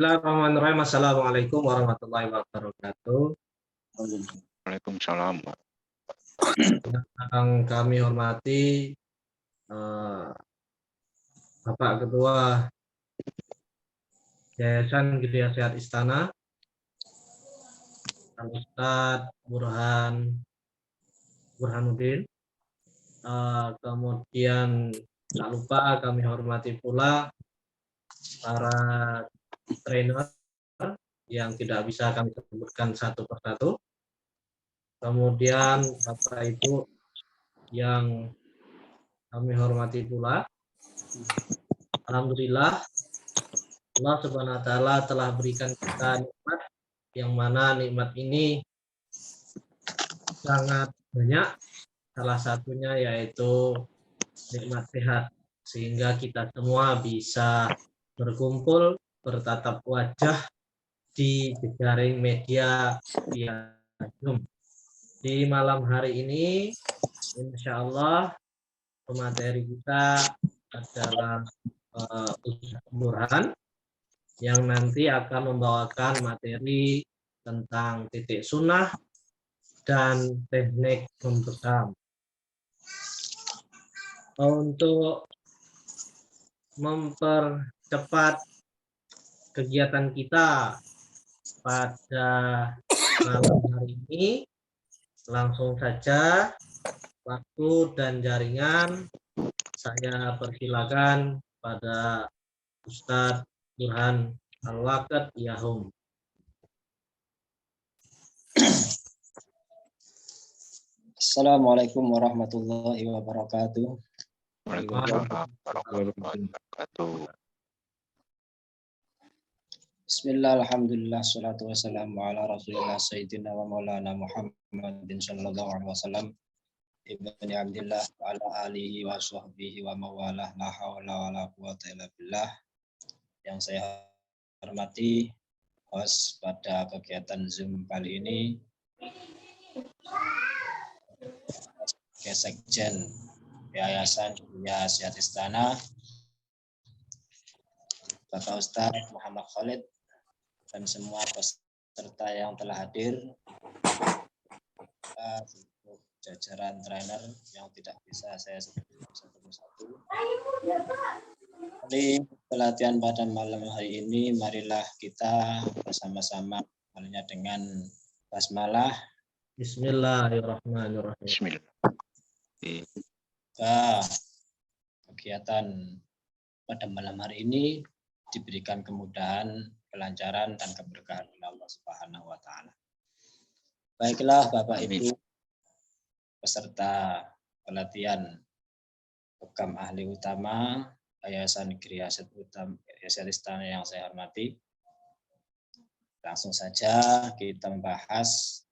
Bismillahirrahmanirrahim. Assalamualaikum warahmatullahi wabarakatuh. Waalaikumsalam. Yang kami hormati Bapak Ketua Yayasan Gria Sehat Istana, Ustadz Burhanuddin. Kemudian tak lupa kami hormati pula para trainer yang tidak bisa kami sebutkan satu persatu. Kemudian Bapak Ibu yang kami hormati pula. Alhamdulillah Allah Subhanahu wa taala telah berikan kita nikmat yang mana nikmat ini sangat banyak. Salah satunya yaitu nikmat sehat, sehingga kita semua bisa berkumpul bertatap wajah di jejaring media via Zoom. Di malam hari ini, insya Allah materi kita adalah Ustadz Burhan yang nanti akan membawakan materi tentang titik sunnah dan teknik membekam. Untuk mempercepat kegiatan kita pada malam hari ini, langsung saja waktu dan jaringan saya persilakan pada Ustadz Burhan Al-Waqid Yahum. Assalamualaikum warahmatullahi wabarakatuh. Waalaikumsalam warahmatullahi wabarakatuh. Bismillah, alhamdulillah, salatu wassalamu ala rasulillah sayyidina wa maulana Muhammadin sallallahu alaihi wasallam ibni abdillah wa ala alihi wa sahbihi wa mawalah la hawla wa la quwata illa billah. Yang saya hormati host pada kegiatan Zoom kali ini, Sekjen Yayasan Gria Sehat Istana, Bapak Ustadz Muhammad Khalid, dan semua peserta yang telah hadir, jajaran trainer yang tidak bisa saya sebutkan satu persatu. Di pelatihan pada malam hari ini, marilah kita bersama-sama mulainya dengan basmalah. Bismillahirrahmanirrahim. Bismillah. Kegiatan pada malam hari ini diberikan kemudahan, kelancaran, dan keberkahan oleh Allah Subhanahu wa taala. Baiklah Bapak Ibu peserta pelatihan Bekam Ahli Utama Yayasan Gria Sehat Istana yang saya hormati. Langsung saja kita membahas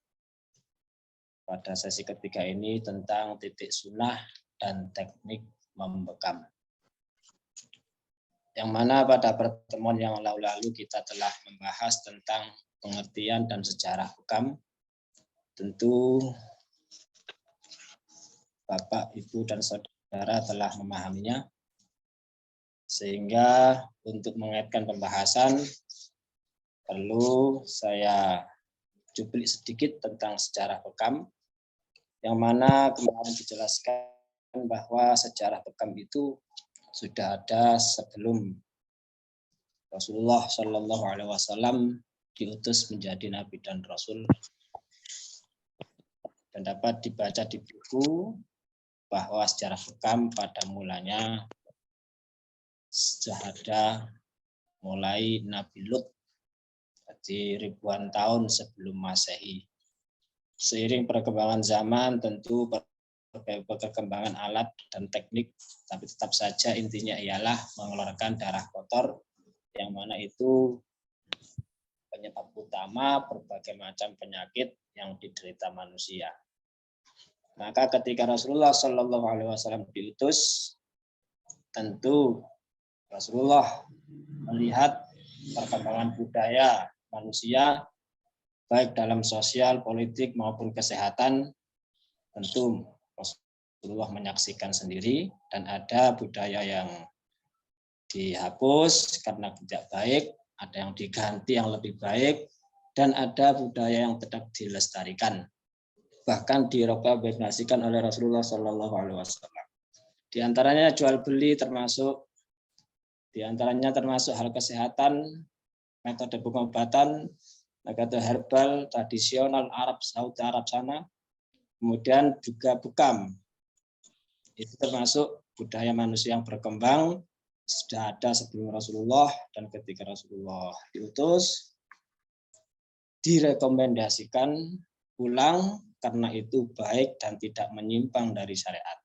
pada sesi ketiga ini tentang titik sunnah dan teknik membekam. Yang mana pada pertemuan yang lalu kita telah membahas tentang pengertian dan sejarah bekam. Tentu Bapak, Ibu, dan Saudara telah memahaminya. Sehingga untuk mengaitkan pembahasan, perlu saya cuplik sedikit tentang sejarah bekam. Yang mana kemarin dijelaskan bahwa sejarah bekam itu sudah ada sebelum Rasulullah Shallallahu Alaihi Wasallam diutus menjadi Nabi dan Rasul, dan dapat dibaca di buku bahwa sejarah bekam pada mulanya sudah ada mulai Nabi Lut, jadi ribuan tahun sebelum Masehi. Seiring perkembangan zaman tentu perkembangan alat dan teknik, tapi tetap saja intinya ialah mengeluarkan darah kotor, yang mana itu penyebab utama berbagai macam penyakit yang diderita manusia. Maka ketika Rasulullah Shallallahu Alaihi Wasallam diutus, tentu Rasulullah melihat perkembangan budaya manusia, baik dalam sosial, politik maupun kesehatan. Tentu Rasulullah menyaksikan sendiri, dan ada budaya yang dihapus karena tidak baik, ada yang diganti yang lebih baik, dan ada budaya yang tetap dilestarikan, bahkan direkomendasikan oleh Rasulullah Shallallahu Alaihi Wasallam. Di antaranya jual beli termasuk hal kesehatan, metode pengobatan, metode herbal tradisional Arab Saudi Arab sana, kemudian juga bukam. Itu termasuk budaya manusia yang berkembang, sudah ada sebelum Rasulullah, dan ketika Rasulullah diutus direkomendasikan pulang karena itu baik dan tidak menyimpang dari syariat.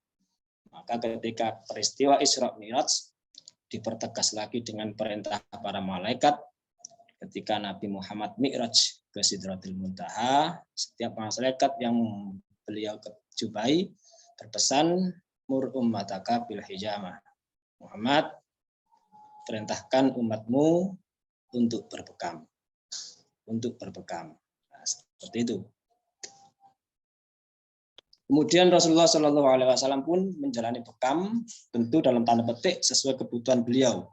Maka ketika peristiwa Isra Mi'raj dipertegas lagi dengan perintah para malaikat, ketika Nabi Muhammad Mi'raj ke Sidratul Muntaha, setiap malaikat yang beliau jumpai berpesan, mur ummataka bil hijamah. Muhammad, perintahkan umatmu untuk berbekam. Nah, seperti itu. Kemudian Rasulullah Shallallahu Alaihi Wasallam pun menjalani bekam, tentu dalam tanda petik sesuai kebutuhan beliau.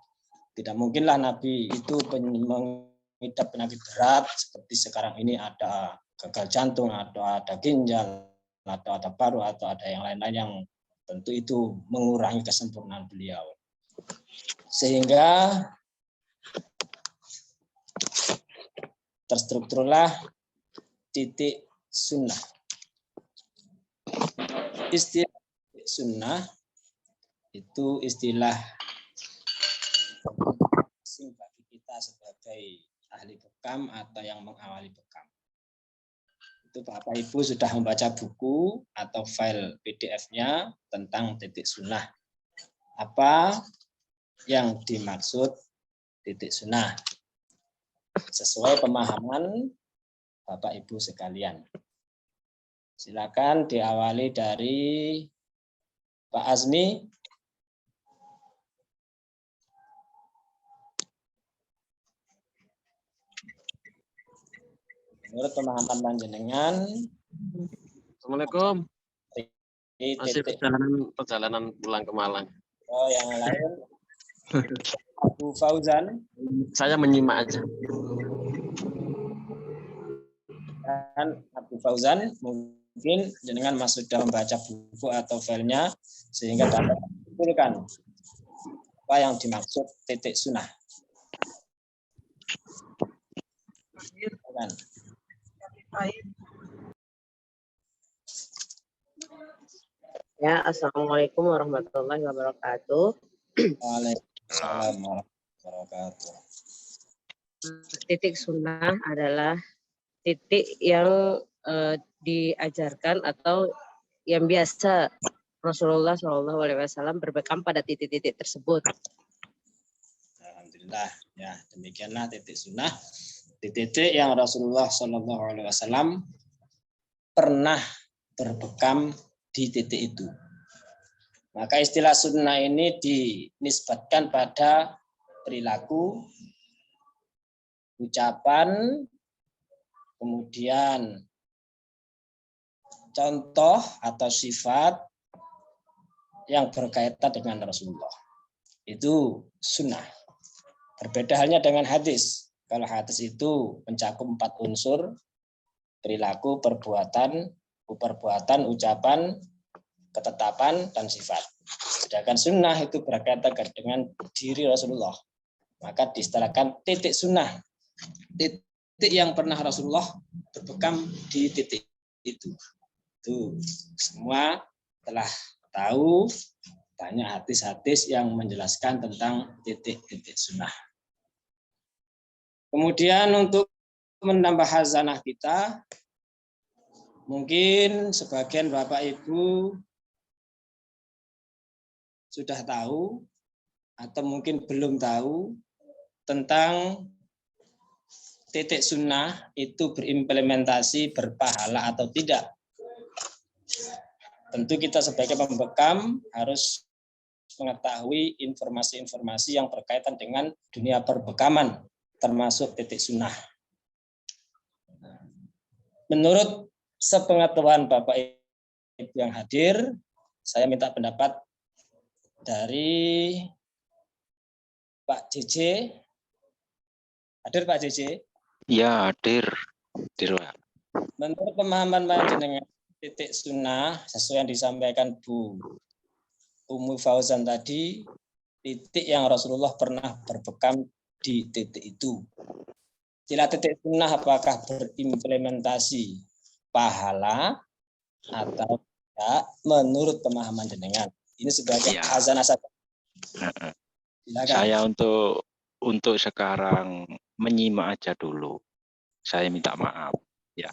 Tidak mungkinlah Nabi itu mengidap penyakit berat seperti sekarang ini, ada gagal jantung, atau ada ginjal, atau ada paru, atau ada yang lain-lain yang tentu itu mengurangi kesempurnaan beliau. Sehingga terstrukturlah titik sunnah. Istilah sunnah itu istilah asing bagi kita sebagai ahli bekam atau yang mengawali bekam. Itu Bapak Ibu sudah membaca buku atau file PDF-nya tentang titik sunnah. Apa yang dimaksud titik sunnah? Sesuai pemahaman Bapak Ibu sekalian. Silakan diawali dari Pak Azmi. Menurut pemahaman panjenengan, Assalamualaikum. Masih perjalanan pulang ke Malang. Oh, yang lain Abu Fauzan. Saya menyimak aja. Dan Abu Fauzan, mungkin jenengan sudah membaca buku atau filenya sehingga dapat menyimpulkan apa yang dimaksud titik sunnah. Ya, Assalamualaikum warahmatullahi wabarakatuh. Waalaikumsalam warahmatullahi wabarakatuh. Titik sunnah adalah titik yang diajarkan atau yang biasa Rasulullah SAW berbekam pada titik-titik tersebut. Alhamdulillah, ya demikianlah titik sunnah, titik yang Rasulullah SAW pernah berbekam di titik itu. Maka istilah sunnah ini dinisbatkan pada perilaku, ucapan, kemudian contoh atau sifat yang berkaitan dengan Rasulullah. Itu sunnah. Berbeda halnya dengan hadis. Kalau hadis itu mencakup 4 unsur, perilaku, perbuatan, ucapan, ketetapan, dan sifat. Sedangkan sunnah itu berkaitan dengan diri Rasulullah. Maka diistilahkan titik sunnah. Titik yang pernah Rasulullah berbekam di titik itu. Itu semua telah tahu, banyak hadis-hadis yang menjelaskan tentang titik-titik sunnah. Kemudian untuk menambah hazanah kita, mungkin sebagian Bapak Ibu sudah tahu atau mungkin belum tahu tentang titik sunnah itu berimplementasi berpahala atau tidak. Tentu kita sebagai pembekam harus mengetahui informasi-informasi yang berkaitan dengan dunia perbekaman, termasuk titik sunnah. Menurut sepengetahuan Bapak Ibu yang hadir, saya minta pendapat dari Pak JJ. Hadir Pak JJ? Ya, hadir. Hadir, Pak. Menurut pemahaman panjenengan, titik sunnah sesuai yang disampaikan Bu Ummu Fauzan tadi, titik yang Rasulullah pernah berbekam di titik itu. Istilah titik sunnah apakah berimplementasi pahala atau tidak menurut pemahaman jenengan? Ini sebagai Ya. khazanah saja. Silakan. Saya untuk sekarang menyimak aja dulu. Saya minta maaf. Ya.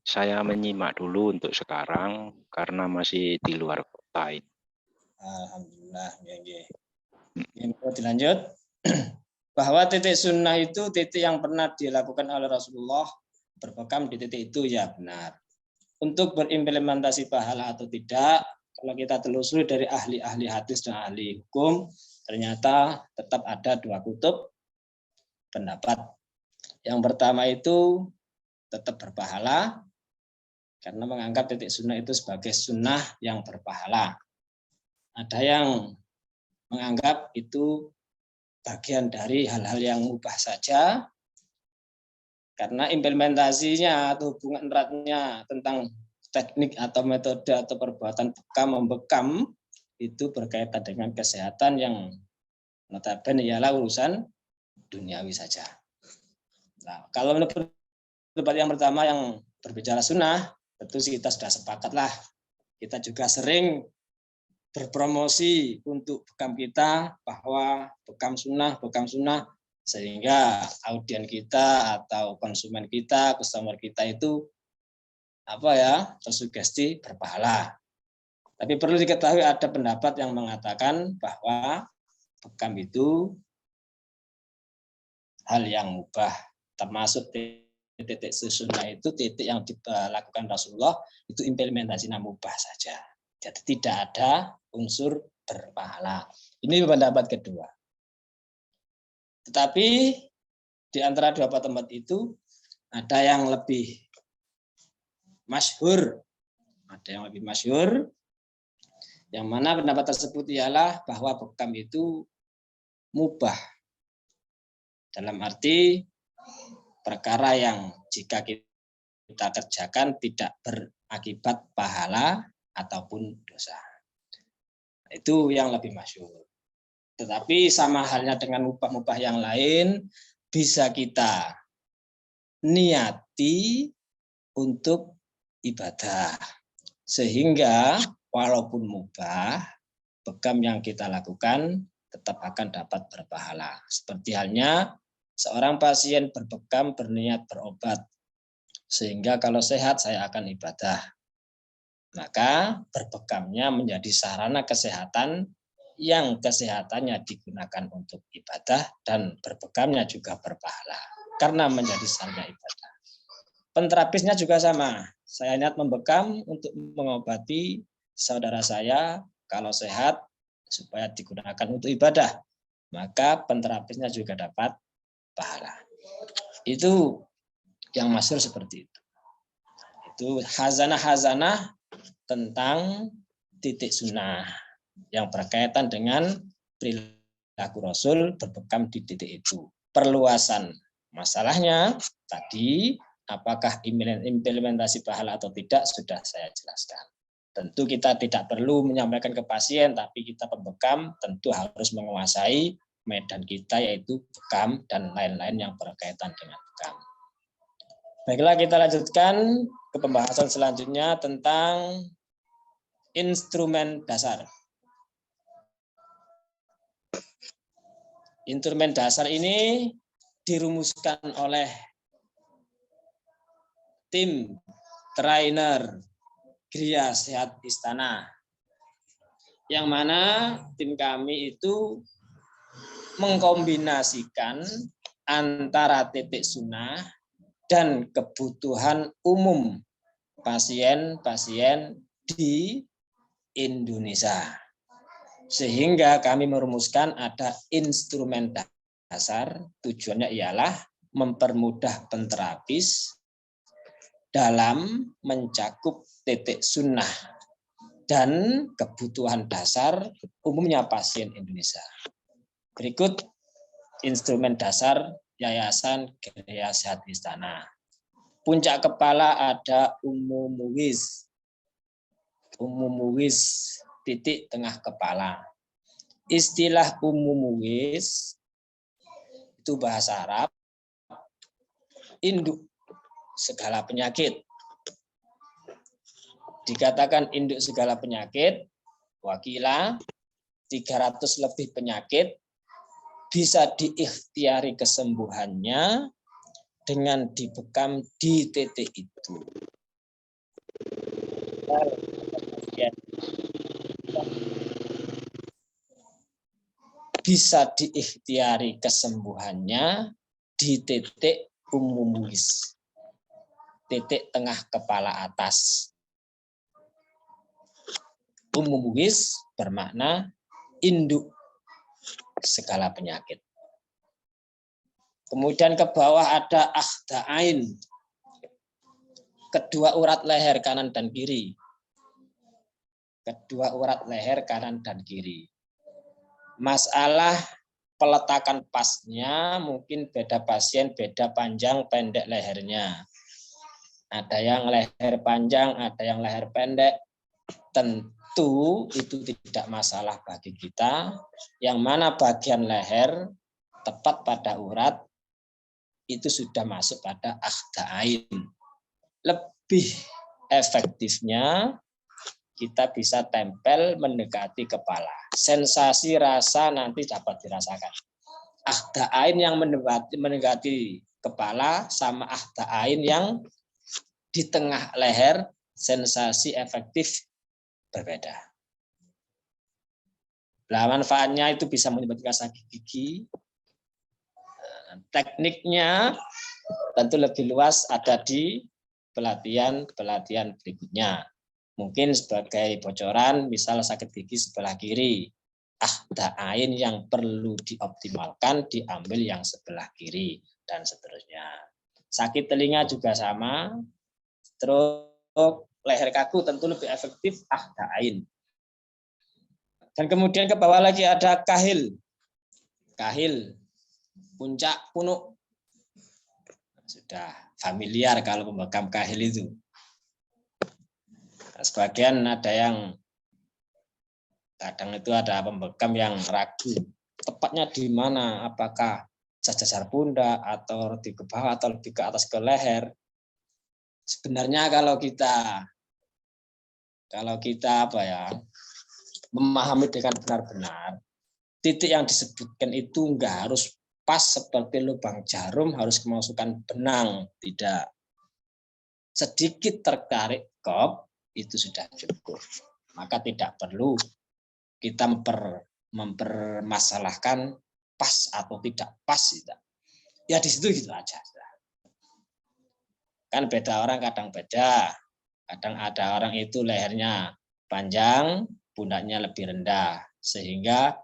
Saya menyimak dulu untuk sekarang karena masih di luar kota ini. Alhamdulillah. Ini dilanjut. Bahwa titik sunnah itu titik yang pernah dilakukan oleh Rasulullah berbekam di titik itu, ya benar. Untuk berimplementasi pahala atau tidak, kalau kita telusuri dari ahli-ahli hadis dan ahli hukum, ternyata tetap ada dua kutub pendapat. Yang pertama itu tetap berpahala, karena menganggap titik sunnah itu sebagai sunnah yang berpahala. Ada yang menganggap itu bagian dari hal-hal yang mubah saja, karena implementasinya atau hubungan eratnya tentang teknik atau metode atau perbuatan membekam itu berkaitan dengan kesehatan yang notabene ialah urusan duniawi saja. Nah, kalau menurut pendapat yang pertama yang berbicara sunnah, tentu kita sudah sepakat lah. Kita juga sering berpromosi untuk bekam kita bahwa bekam sunnah, sehingga audien kita atau konsumen kita, customer kita itu tersugesti berpahala. Tapi perlu diketahui ada pendapat yang mengatakan bahwa bekam itu hal yang mubah, termasuk titik sunnah itu titik yang dilakukan Rasulullah itu implementasinya mubah saja. Jadi tidak ada unsur berpahala. Ini pendapat kedua. Tetapi di antara dua pendapat itu ada yang lebih masyhur. Yang mana pendapat tersebut ialah bahwa bekam itu mubah. Dalam arti perkara yang jika kita kerjakan tidak berakibat pahala ataupun dosa. Itu yang lebih masyhur. Tetapi sama halnya dengan mubah-mubah yang lain, bisa kita niati untuk ibadah. Sehingga walaupun mubah, bekam yang kita lakukan tetap akan dapat berpahala. Seperti halnya seorang pasien berbekam berniat berobat. Sehingga kalau sehat saya akan ibadah. Maka berbekamnya menjadi sarana kesehatan yang kesehatannya digunakan untuk ibadah dan berbekamnya juga berpahala karena menjadi sarana ibadah. Penterapisnya juga sama. Saya niat membekam untuk mengobati saudara saya kalau sehat supaya digunakan untuk ibadah. Maka penterapisnya juga dapat pahala. Itu yang masyhur seperti itu. Itu hazanah-hazanah tentang titik sunnah yang berkaitan dengan perilaku Rasul berbekam di titik itu. Perluasan masalahnya tadi, apakah implementasi pahala atau tidak, sudah saya jelaskan. Tentu kita tidak perlu menyampaikan ke pasien, tapi kita pembekam tentu harus menguasai medan kita, yaitu bekam dan lain-lain yang berkaitan dengan bekam. Baiklah, kita lanjutkan ke pembahasan selanjutnya tentang instrumen dasar. Instrumen dasar ini dirumuskan oleh tim trainer Gria Sehat Istana, yang mana tim kami itu mengkombinasikan antara titik sunnah dan kebutuhan umum pasien-pasien di Indonesia. Sehingga kami merumuskan ada instrumen dasar, tujuannya ialah mempermudah penterapis dalam mencakup titik sunnah dan kebutuhan dasar umumnya pasien Indonesia. Berikut instrumen dasar Yayasan Geria Sehat Istana. Puncak kepala ada umumuwis. Umumuwis titik tengah kepala. Istilah umumuwis itu bahasa Arab, induk segala penyakit. Dikatakan induk segala penyakit, wakila 300 lebih penyakit bisa diikhtiari kesembuhannya dengan dibekam di titik itu. Bisa diikhtiari kesembuhannya di titik umumuwis, titik tengah kepala atas. Umumuwis bermakna induk segala penyakit. Kemudian ke bawah ada akhda'ain, kedua urat leher kanan dan kiri. Kedua urat leher kanan dan kiri. Masalah peletakan pasnya mungkin beda pasien, beda panjang pendek lehernya. Ada yang leher panjang, ada yang leher pendek. Tentu itu tidak masalah bagi kita. Yang mana bagian leher tepat pada urat itu sudah masuk pada akhda'ain. Lebih efektifnya kita bisa tempel mendekati kepala. Sensasi rasa nanti dapat dirasakan. Akhda'ain yang mendekati kepala sama akhda'ain yang di tengah leher, sensasi efektif berbeda. Nah, manfaatnya itu bisa menyebabkan sakit gigi. Tekniknya tentu lebih luas ada di pelatihan berikutnya. Mungkin sebagai bocoran, misal sakit gigi sebelah kiri, akhda'ain yang perlu dioptimalkan diambil yang sebelah kiri dan seterusnya. Sakit telinga juga sama. Stroke, leher kaku tentu lebih efektif akhda'ain. Dan kemudian ke bawah lagi ada kahil. Kahil, puncak punuk. Sudah familiar kalau pembekam kahil itu. Sebagian ada yang kadang itu ada pembekam yang ragu tepatnya di mana, apakah sejajar pundak atau di ke bawah atau lebih ke atas ke leher. Sebenarnya kalau kita memahami dengan benar-benar, titik yang disebutkan itu enggak harus pas seperti lubang jarum harus kemasukan benang, tidak. Sedikit tertarik kop itu sudah cukup. Maka tidak perlu kita mempermasalahkan pas atau tidak pas. Ya di situ gitu aja. Kan beda orang kadang beda. Kadang ada orang itu lehernya panjang, pundaknya lebih rendah. Sehingga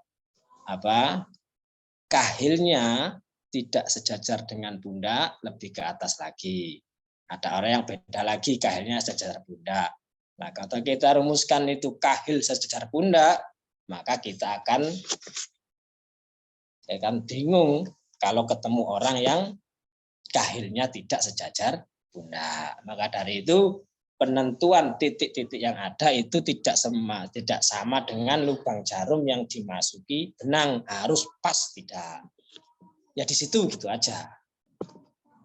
kahilnya tidak sejajar dengan pundak, lebih ke atas lagi. Ada orang yang beda lagi, kahilnya sejajar pundak. Nah, kalau kita rumuskan itu kahil sejajar pundak, maka kita akan bingung kalau ketemu orang yang kahilnya tidak sejajar pundak. Maka dari itu penentuan titik-titik yang ada itu tidak sama dengan lubang jarum yang dimasuki benang, harus pas, tidak. Ya di situ gitu aja.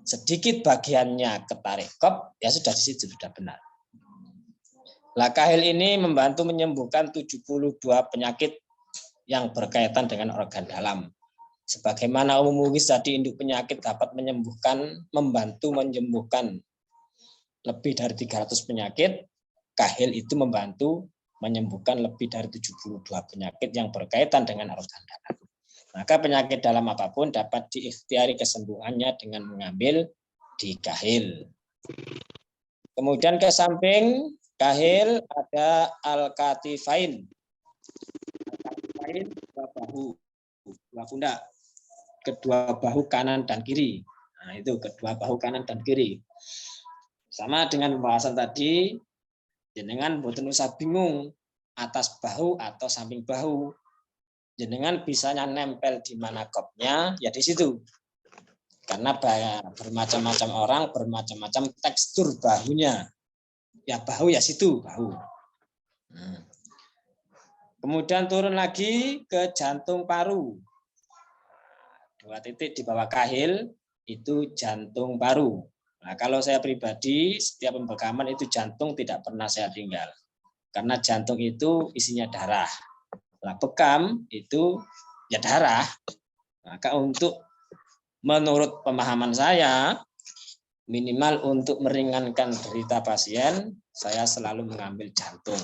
Sedikit bagiannya ketarik kop, ya sudah di situ sudah benar. Kahil ini membantu menyembuhkan 72 penyakit yang berkaitan dengan organ dalam. Sebagaimana umumis tadi, induk penyakit dapat membantu menyembuhkan lebih dari 300 penyakit. Kahil itu membantu menyembuhkan lebih dari 72 penyakit yang berkaitan dengan organ dalam. Maka penyakit dalam apapun dapat diikhtiari kesembuhannya dengan mengambil di kahil. Kemudian ke samping kahil ada al-katifain. Al-katifain dua bahu, dua pundak, kedua bahu kanan dan kiri. Nah, itu kedua bahu kanan dan kiri. Sama dengan pembahasan tadi, jenengan boten usah bingung atas bahu atau samping bahu. Jenengan bisanya nempel di mana kopnya, ya di situ. Karena bermacam-macam orang, bermacam-macam tekstur bahunya. Ya bahu ya situ, bahu. Kemudian turun lagi ke jantung paru. 2 titik di bawah kahil itu jantung paru. Nah, kalau saya pribadi, setiap pembekaman itu jantung tidak pernah saya tinggal. Karena jantung itu isinya darah. Nah, bekam itu ya darah. Maka untuk menurut pemahaman saya, minimal untuk meringankan derita pasien, saya selalu mengambil jantung.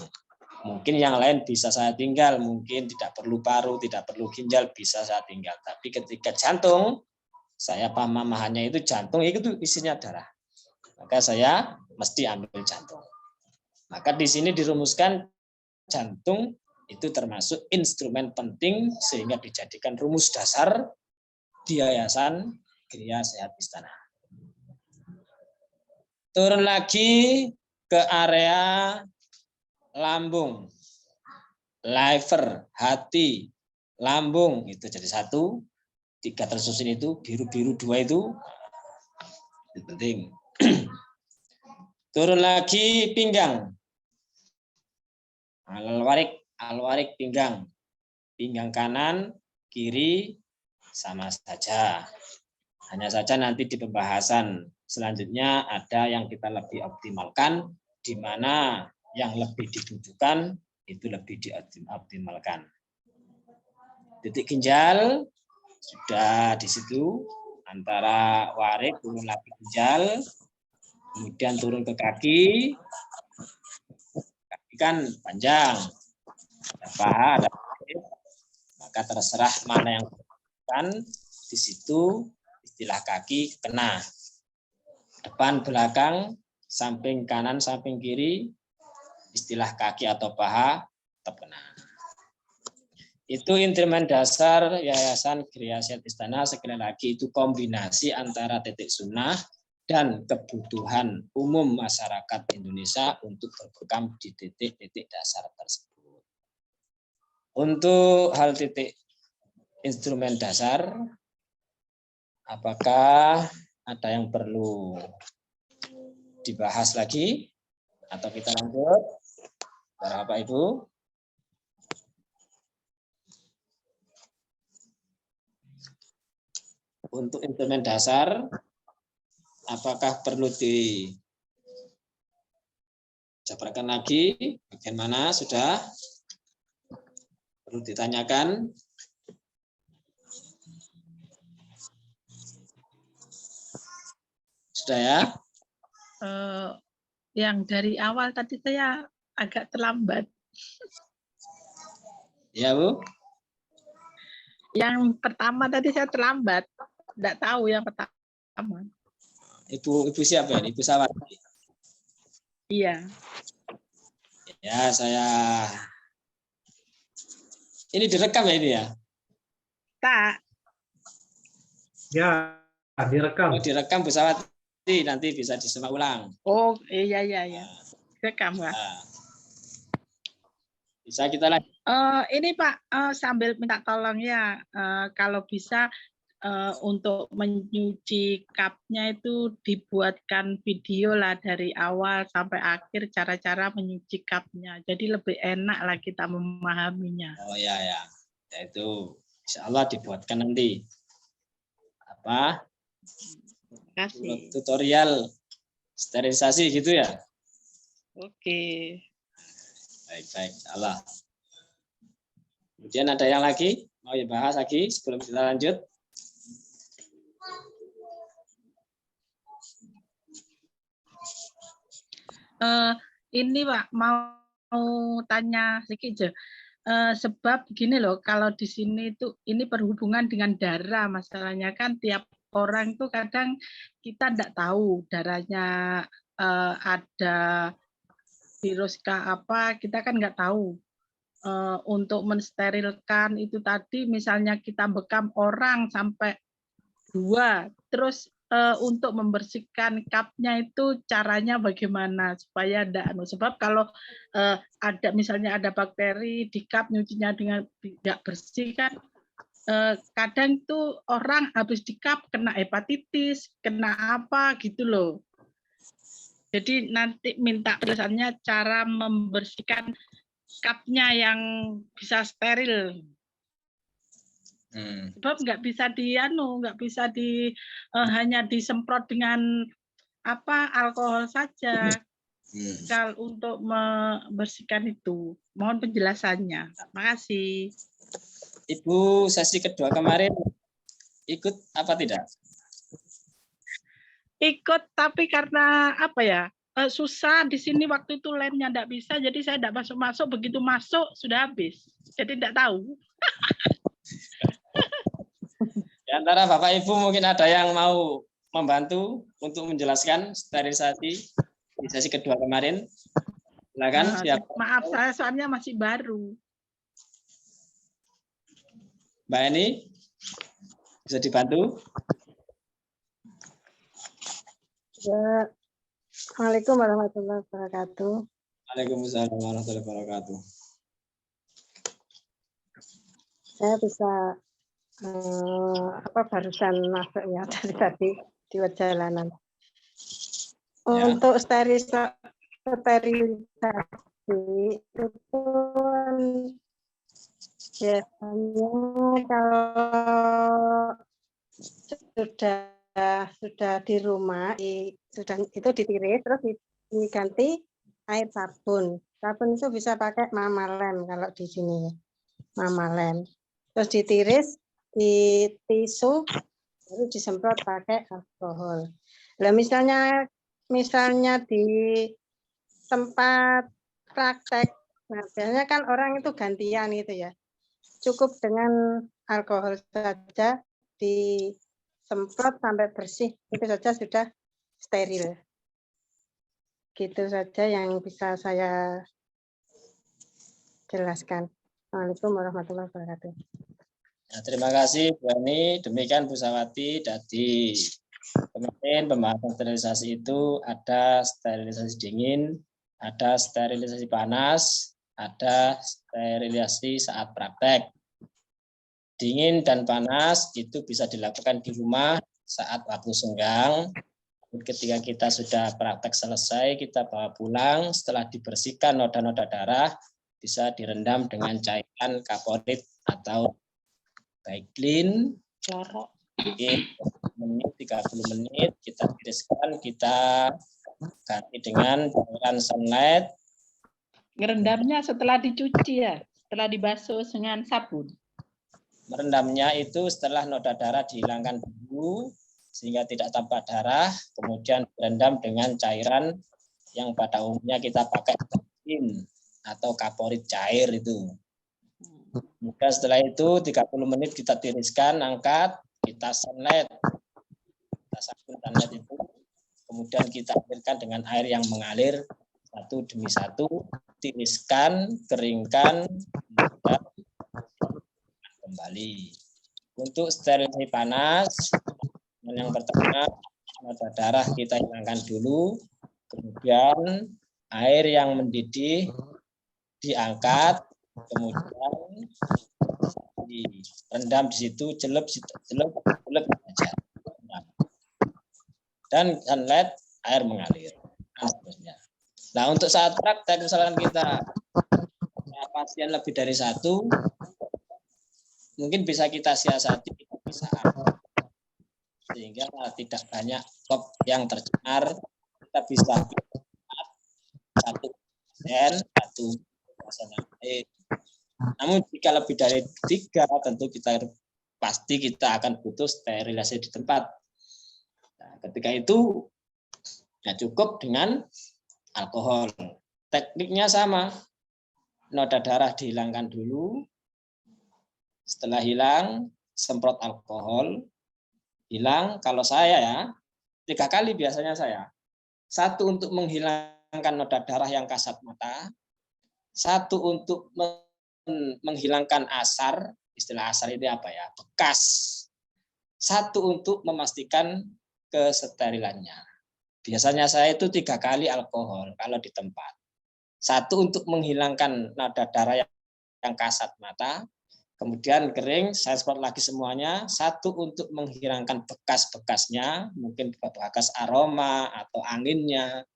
Mungkin yang lain bisa saya tinggal, mungkin tidak perlu paru, tidak perlu ginjal, bisa saya tinggal. Tapi ketika jantung, saya pemahamannya itu jantung itu isinya darah. Maka saya mesti ambil jantung. Maka di sini dirumuskan jantung itu termasuk instrumen penting sehingga dijadikan rumus dasar di Yayasan Gria Sehat Istana. Turun lagi ke area lambung, liver, hati, lambung itu jadi satu. 3 tersusun itu biru-biru 2 itu penting. Turun lagi pinggang, alwarik pinggang, pinggang kanan, kiri sama saja. Hanya saja nanti di pembahasan selanjutnya ada yang kita lebih optimalkan, di mana yang lebih dibutuhkan itu lebih dioptimalkan. Titik ginjal sudah di situ antara warik turun lagi ginjal, kemudian turun ke kaki. Kaki kan panjang, ada paha, ada warik. Maka terserah mana yang dibutuhkan, di situ istilah kaki kena. Depan, belakang, samping kanan, samping kiri, istilah kaki atau paha tetap kena. Itu instrumen dasar Yayasan Gria Sehat Istana. Sekali lagi itu kombinasi antara titik sunnah dan kebutuhan umum masyarakat Indonesia untuk berbekam di titik-titik dasar tersebut. Untuk hal titik instrumen dasar, apakah ada yang perlu dibahas lagi atau kita lanjut? Bapak Ibu. Untuk instrumen dasar, apakah perlu dijabarkan lagi? Bagian mana sudah? Perlu ditanyakan? Sudah ya? Yang dari awal tadi saya agak terlambat. Ya, Bu? Yang pertama tadi saya terlambat. Tidak tahu yang pertama. Ibu siapa ya? Ibu Sawati. Iya. Ya, saya ini direkam ya ini ya? Tak. Ya, direkam. Oh, direkam Bu Sawati, nanti bisa disimak ulang. Oh, iya. Rekam, Pak. Nah, bisa kita lagi. Ini Pak, sambil minta tolong ya, kalau bisa untuk menyuci cupnya itu dibuatkan video lah dari awal sampai akhir cara-cara menyuci cupnya. Jadi lebih enak lah kita memahaminya. Oh ya. Ya itu insya Allah dibuatkan nanti. Apa? Terima kasih. Tutorial sterilisasi gitu ya? Oke. Baik, Allah. Kemudian ada yang lagi mau dibahas lagi sebelum kita lanjut? Ini Pak mau tanya sedikit aja. Sebab begini loh, kalau di sini itu ini berhubungan dengan darah, masalahnya kan tiap orang itu kadang kita tidak tahu darahnya ada virus kah apa, kita kan nggak tahu. Untuk mensterilkan itu tadi, misalnya kita bekam orang sampai 2, terus untuk membersihkan cupnya itu caranya bagaimana supaya ada sebab kalau ada misalnya ada bakteri di cup nyucinya dengan tidak bersih kan kadang tuh orang habis di cup kena hepatitis, kena apa gitu loh. Jadi nanti minta tulisannya cara membersihkan cupnya yang bisa steril. Sebab nggak bisa nggak bisa hanya disemprot dengan alkohol saja. Kalau untuk membersihkan itu, mohon penjelasannya. Makasih. Ibu sesi kedua kemarin ikut apa tidak? Ikut, tapi karena susah di sini waktu itu line-nya nggak bisa, jadi saya nggak masuk. Begitu masuk sudah habis, jadi nggak tahu. Di antara Bapak Ibu mungkin ada yang mau membantu untuk menjelaskan sterilisasi di sesi kedua kemarin. Silakan. Maaf, saya soalnya masih baru. Mbak Eni, bisa dibantu? Ya. Assalamualaikum warahmatullahi wabarakatuh. Waalaikumsalam warahmatullahi wabarakatuh. Saya bisa barusan masuk ya dari tadi di perjalanan. Ya. Untuk sterilisasi itu biasanya kalau sudah di rumah itu ditiris terus diganti air sabun. Sabun itu bisa pakai Mama Lem kalau di sini, Mama Lem. Terus ditiris di tisu baru disemprot pakai alkohol. Nah, misalnya di tempat praktek, nah biasanya kan orang itu gantian gitu ya. Cukup dengan alkohol saja disemprot sampai bersih, itu saja sudah steril. Gitu saja yang bisa saya jelaskan. Assalamualaikum warahmatullahi wabarakatuh. Ya, terima kasih Bu Eni. Demikian Bu Sawati. Dari kemarin pembahasan sterilisasi itu ada sterilisasi dingin, ada sterilisasi panas, ada sterilisasi saat praktek. Dingin dan panas itu bisa dilakukan di rumah saat waktu senggang. Ketika kita sudah praktek selesai, kita bawa pulang. Setelah dibersihkan noda-noda darah, bisa direndam dengan cairan kaporit atau Baiklin. 30 menit kita tiriskan, kita ganti dengan cairan sunlight. Ngerendamnya setelah dicuci ya, setelah dibasuh dengan sabun. Merendamnya itu setelah noda darah dihilangkan dulu sehingga tidak tampak darah, kemudian direndam dengan cairan yang pada umumnya kita pakai Baiklin atau kaporit cair itu. Kemudian setelah itu 30 menit kita tiriskan, angkat, kita sunlight, kita sabun sunlight itu, kemudian kita airkan dengan air yang mengalir satu demi satu, tiriskan, keringkan, dan kembali. Untuk sterilisasi panas, yang pertama noda darah kita hilangkan dulu, kemudian air yang mendidih diangkat, kemudian direndam di situ, celup aja. Dan sunlight, air mengalir. Nah, untuk saat praktek, misalkan kita pasien lebih dari satu, mungkin bisa kita siasati, kita bisa sehingga tidak banyak kop yang tercemar. Kita bisa satu pasien air. Namun jika lebih dari 3, tentu kita akan butuh sterilisasi di tempat. Nah, ketika itu ya cukup dengan alkohol. Tekniknya sama. Noda darah dihilangkan dulu. Setelah hilang, semprot alkohol. Hilang, kalau saya ya, 3 kali biasanya saya. 1 untuk menghilangkan noda darah yang kasat mata. 1 untuk menghilangkan asar, istilah asar ini apa ya? Bekas. 1 untuk memastikan kesterilannya. Biasanya saya itu 3 kali alkohol kalau di tempat. 1 untuk menghilangkan nada darah yang kasat mata, kemudian kering, saya semprot lagi semuanya. 1 untuk menghilangkan bekas-bekasnya, mungkin bekas aroma atau anginnya.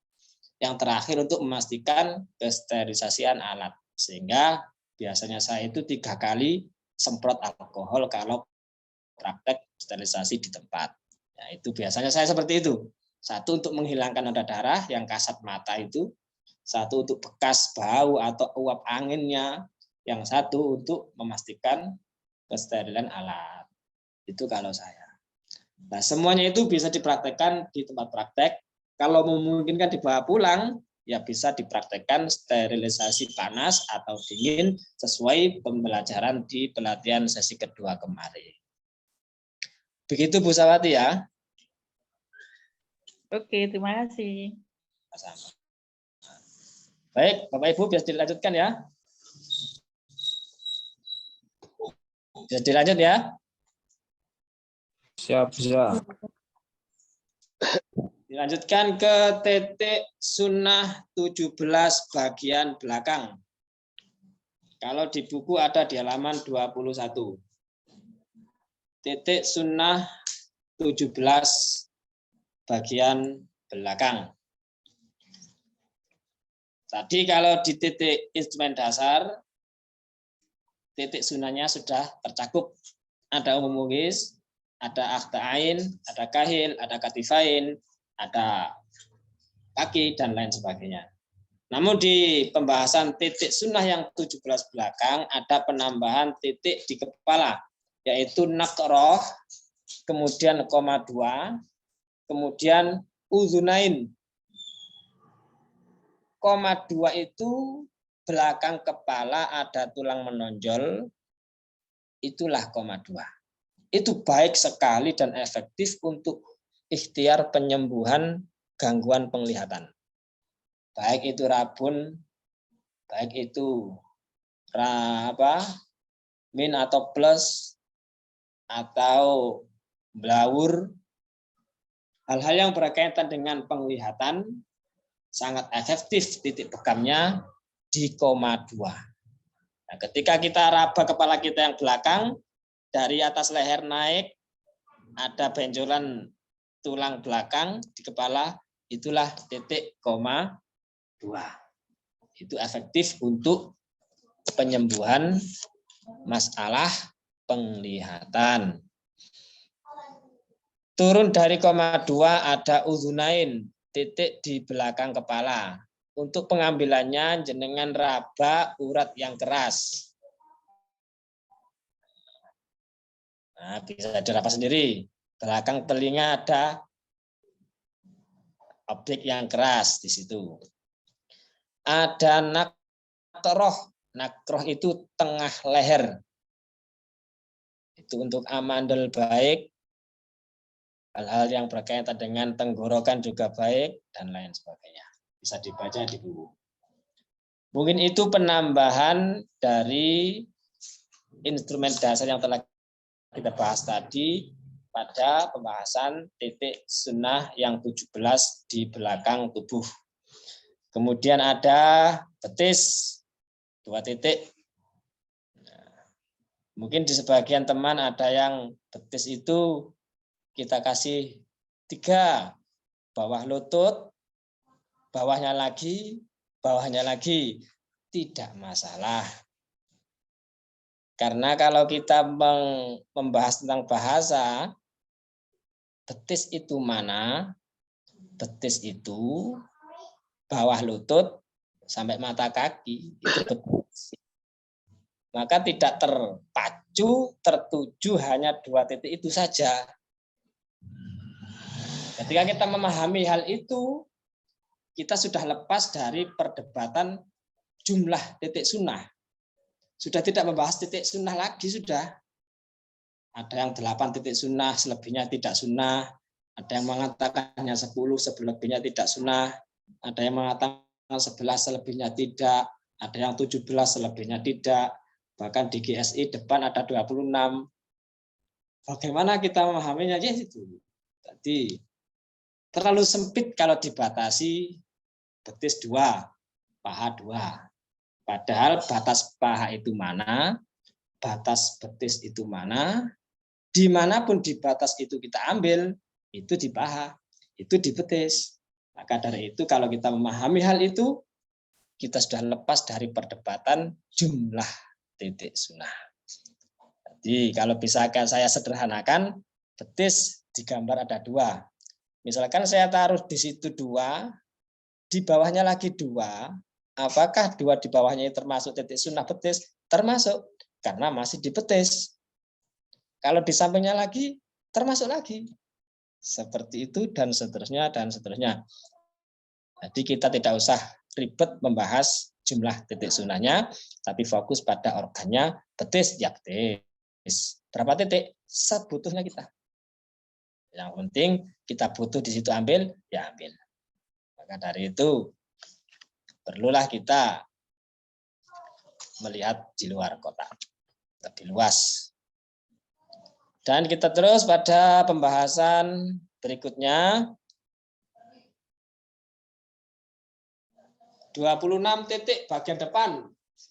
Yang terakhir untuk memastikan kesterilisasian alat. Sehingga biasanya saya itu 3 kali semprot alkohol kalau praktek sterilisasi di tempat. Nah, itu biasanya saya seperti itu. 1 untuk menghilangkan noda darah yang kasat mata itu, 1 untuk bekas bau atau uap anginnya, yang 1 untuk memastikan kesterilan alat. Itu kalau saya. Nah, semuanya itu bisa dipraktekkan di tempat praktek. Kalau memungkinkan dibawa pulang, ya bisa dipraktekkan sterilisasi panas atau dingin sesuai pembelajaran di pelatihan sesi kedua kemarin. Begitu Bu Sawati ya. Oke, terima kasih. Sama. Baik, Bapak Ibu bisa dilanjutkan ya. Bisa dilanjut ya. Siap, siap. Dilanjutkan ke titik sunnah 17 bagian belakang. Kalau di buku ada di halaman 21. Titik sunnah 17 bagian belakang. Tadi kalau di titik instrumen dasar, titik sunnahnya sudah tercakup. Ada umum mugis, ada akhta ain, ada kahil, ada katifain, ada kaki, dan lain sebagainya. Namun di pembahasan titik sunnah yang 17 belakang, ada penambahan titik di kepala, yaitu nakroh, kemudian koma 2, kemudian uzunain. Koma 2 itu belakang kepala ada tulang menonjol, itulah koma 2. Itu baik sekali dan efektif untuk ikhtiar penyembuhan gangguan penglihatan. Baik itu rabun, baik itu min atau plus, atau blawur, hal-hal yang berkaitan dengan penglihatan sangat efektif titik pegamnya di koma 2. Nah, ketika kita raba kepala kita yang belakang, dari atas leher naik, ada benjolan tulang belakang di kepala, itulah titik koma 2. Itu efektif untuk penyembuhan masalah penglihatan. Turun dari koma 2 ada uzunain, titik di belakang kepala. Untuk pengambilannya jenengan raba urat yang keras. Nah, bisa diraba sendiri. Belakang telinga ada objek yang keras di situ. Ada nakroh. Nakroh itu tengah leher. Itu untuk amandel baik. Hal-hal yang berkaitan dengan tenggorokan juga baik, dan lain sebagainya. Bisa dibaca di buku. Mungkin itu penambahan dari instrumen dasar yang telah kita bahas tadi pada pembahasan titik sunnah yang 17 di belakang tubuh. Kemudian ada betis, 2 titik. Mungkin di sebagian teman ada yang betis itu kita kasih 3, bawah lutut, bawahnya lagi, tidak masalah. Karena kalau kita membahas tentang bahasa, betis itu mana? Betis itu bawah lutut sampai mata kaki, itu betis. Maka tidak tertuju hanya 2 titik itu saja. Ketika kita memahami hal itu, kita sudah lepas dari perdebatan jumlah titik sunnah. Sudah tidak membahas titik sunnah lagi, sudah. Ada yang 8 titik sunnah, selebihnya tidak sunnah. Ada yang mengatakan hanya 10, selebihnya tidak sunnah. Ada yang mengatakan 11, selebihnya tidak. Ada yang 17, selebihnya tidak. Bahkan di GSI depan ada 26. Bagaimana kita memahaminya? Ya itu. Tadi terlalu sempit kalau dibatasi betis 2, paha 2. Padahal batas paha itu mana, batas betis itu mana, dimanapun di batas itu kita ambil, itu di paha, itu di betis. Maka dari itu kalau kita memahami hal itu, kita sudah lepas dari perdebatan jumlah titik sunnah. Jadi kalau bisa saya sederhanakan, betis digambar ada 2. Misalkan saya taruh di situ 2, di bawahnya lagi 2, apakah 2 di bawahnya termasuk titik sunnah betis? Termasuk, karena masih di betis. Kalau di sampingnya lagi, termasuk lagi. Seperti itu dan seterusnya dan seterusnya. Jadi kita tidak usah ribet membahas jumlah titik sunnahnya, tapi fokus pada organnya betis, ya betis. Berapa titik? Sebutuhnya kita. Yang penting kita butuh di situ ambil, ya ambil. Maka dari itu perlulah kita melihat di luar kotak, lebih luas. Dan kita terus pada pembahasan berikutnya. 26 titik bagian depan.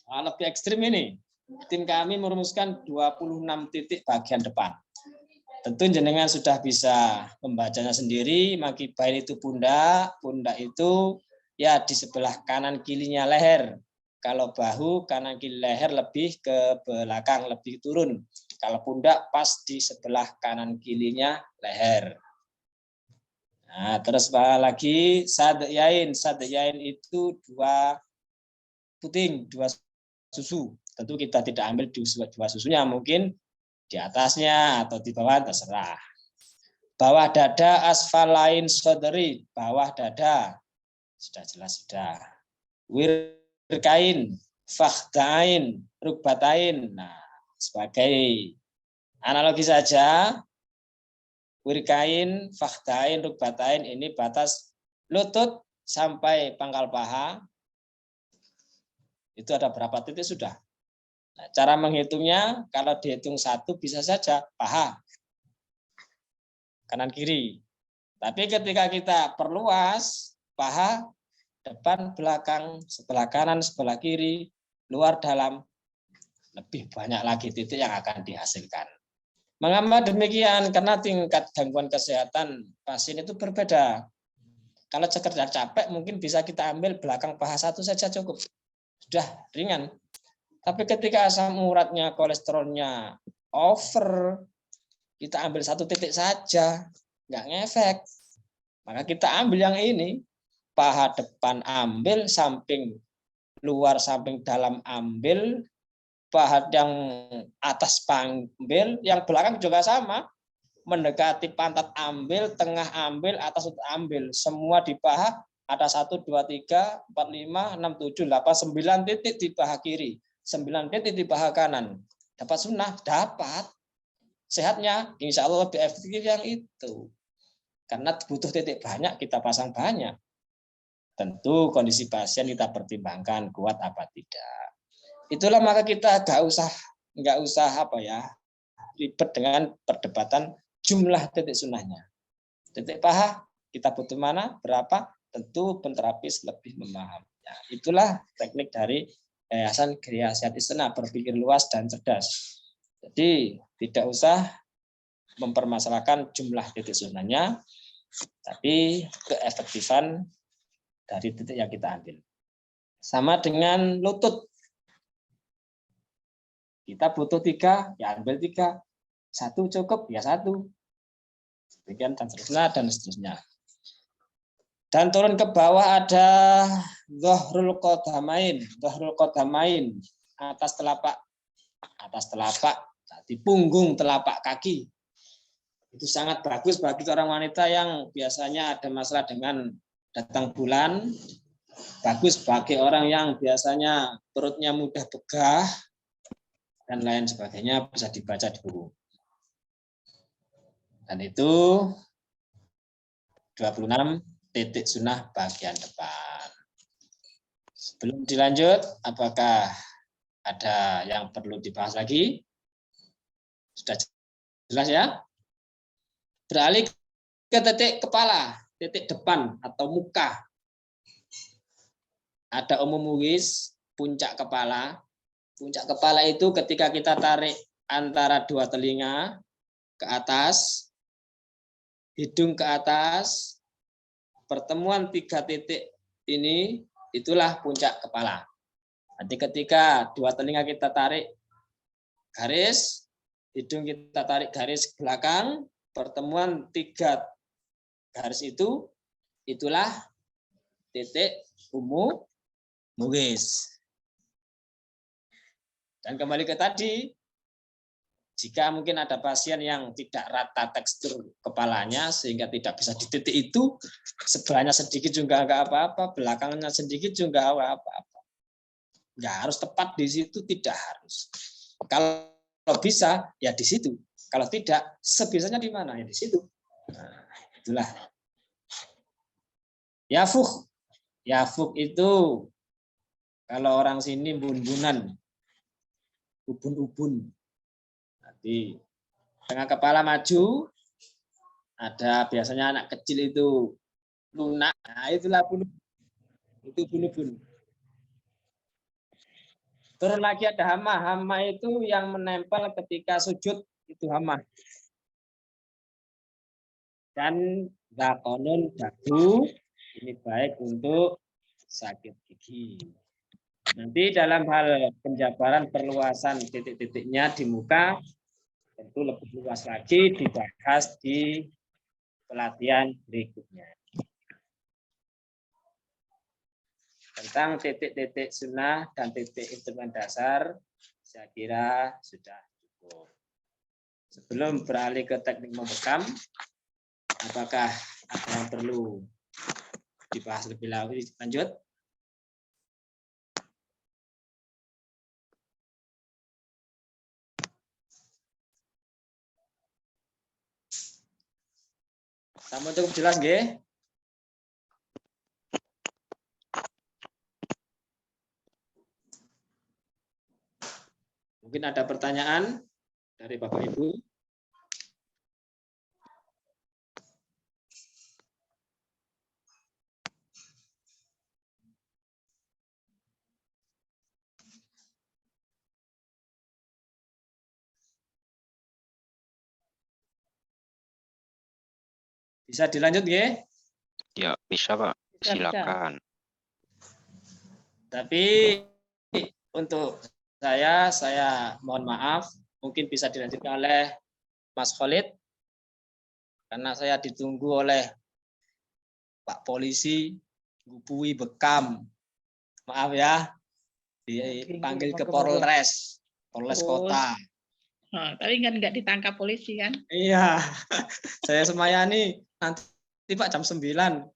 Lebih ekstrim ini. Tim kami merumuskan 26 titik bagian depan. Tentu jenengan sudah bisa membacanya sendiri, makibain itu pundak, pundak itu ya di sebelah kanan kirinya leher. Kalau bahu kanan kiri leher lebih ke belakang, lebih turun. Kalau pundak pas di sebelah kanan kirinya leher. Nah, terus lagi sadyain. Sadyain itu 2 puting, 2 susu. Tentu kita tidak ambil 2 susunya, mungkin di atasnya atau di bawah terserah. Bawah dada asfalain sodri, bawah dada. Sudah jelas sudah. Wirkain, fakhdain, rukbatain. Nah, sebagai analogi saja, wirkain, fakhdain, rukbatain ini batas lutut sampai pangkal paha. Itu ada berapa titik sudah? Nah, cara menghitungnya kalau dihitung 1 bisa saja paha kanan kiri. Tapi ketika kita perluas paha depan belakang, sebelah kanan, sebelah kiri, luar dalam, lebih banyak lagi titik yang akan dihasilkan. Mengapa demikian? Karena tingkat gangguan kesehatan pasien itu berbeda. Kalau sekedar capek mungkin bisa kita ambil belakang paha 1 saja cukup. Sudah ringan. Tapi ketika asam uratnya, kolesterolnya over, kita ambil 1 titik saja, nggak ngefek. Maka kita ambil yang ini, paha depan ambil, samping luar, samping dalam ambil, paha yang atas ambil, yang belakang juga sama, mendekati pantat ambil, tengah ambil, atas ambil, semua di paha ada 1, 2, 3, 4, 5, 6, 7, 8, 9 titik di paha kiri, 9 titik di paha kanan. Dapat sunnah? Dapat. Sehatnya insya Allah lebih efektif yang itu. Karena butuh titik banyak, kita pasang banyak. Tentu kondisi pasien kita pertimbangkan kuat apa tidak. Itulah maka kita nggak usah ribet dengan perdebatan jumlah titik sunnahnya. Titik paha kita butuh mana, berapa, tentu penterapis lebih memahaminya. Itulah teknik dari Yayasan Gria Sehat Istana, berpikir luas dan cerdas. Jadi tidak usah mempermasalahkan jumlah titik sunnahnya, tapi keefektifan dari titik yang kita ambil. Sama dengan lutut. Kita butuh 3, ya ambil 3. 1 cukup, ya 1. Demikian dan seterusnya. Dan turun ke bawah ada dhahrul qadamain. Dhahrul qadamain, atas telapak. Di punggung telapak kaki. Itu sangat bagus bagi orang wanita yang biasanya ada masalah dengan datang bulan. Bagus bagi orang yang biasanya perutnya mudah begah dan lain sebagainya, bisa dibaca di buku. Dan itu 26 titik sunnah bagian depan. Sebelum dilanjut, apakah ada yang perlu dibahas lagi? Sudah jelas ya? Beralih ke titik kepala. titik depan atau muka. Ada umum wis, puncak kepala. Puncak kepala itu ketika kita tarik antara dua telinga ke atas, hidung ke atas, pertemuan 3 titik ini, itulah puncak kepala. Nanti ketika dua telinga kita tarik garis, hidung kita tarik garis ke belakang, pertemuan 3 garis itu, itulah titik umum muwis. Dan kembali ke tadi, jika mungkin ada pasien yang tidak rata tekstur kepalanya sehingga tidak bisa di titik itu, sebelahnya sedikit juga enggak apa-apa, belakangnya sedikit juga enggak apa-apa. Enggak harus tepat di situ, tidak harus. Kalau bisa ya di situ. Kalau tidak, sebisanya di mana? Ya di situ. Nah, itulah. Yafuk. Yafuk itu kalau orang sini bun-bunan. Ubun-ubun. Nanti tengah kepala maju, ada biasanya anak kecil itu lunak. Nah, itulah itu bun-ubun. Turun lagi ada hama. Hama itu yang menempel ketika sujud, itu hama. Dan zakonun dagu, ini baik untuk sakit gigi. Nanti dalam hal penjabaran perluasan titik-titiknya di muka, tentu lebih luas lagi dibahas di pelatihan berikutnya. Tentang titik-titik sunnah dan titik instrumen dasar, saya kira sudah cukup. Sebelum beralih ke teknik membekam, apakah ada yang perlu dibahas lebih lanjut? Sampun cukup jelas nggih? Mungkin ada pertanyaan dari Bapak Ibu. Bisa dilanjut nggih? Ya, bisa Pak. Bisa. Silakan. Tapi untuk saya mohon maaf, mungkin bisa dilanjutkan oleh Mas Khalid, karena saya ditunggu oleh Pak Polisi, ngubui bekam. Maaf ya, dipanggil ke Polres Kota. Nah, tapi kan nggak ditangkap polisi kan? Iya, saya semayani nanti Pak jam 9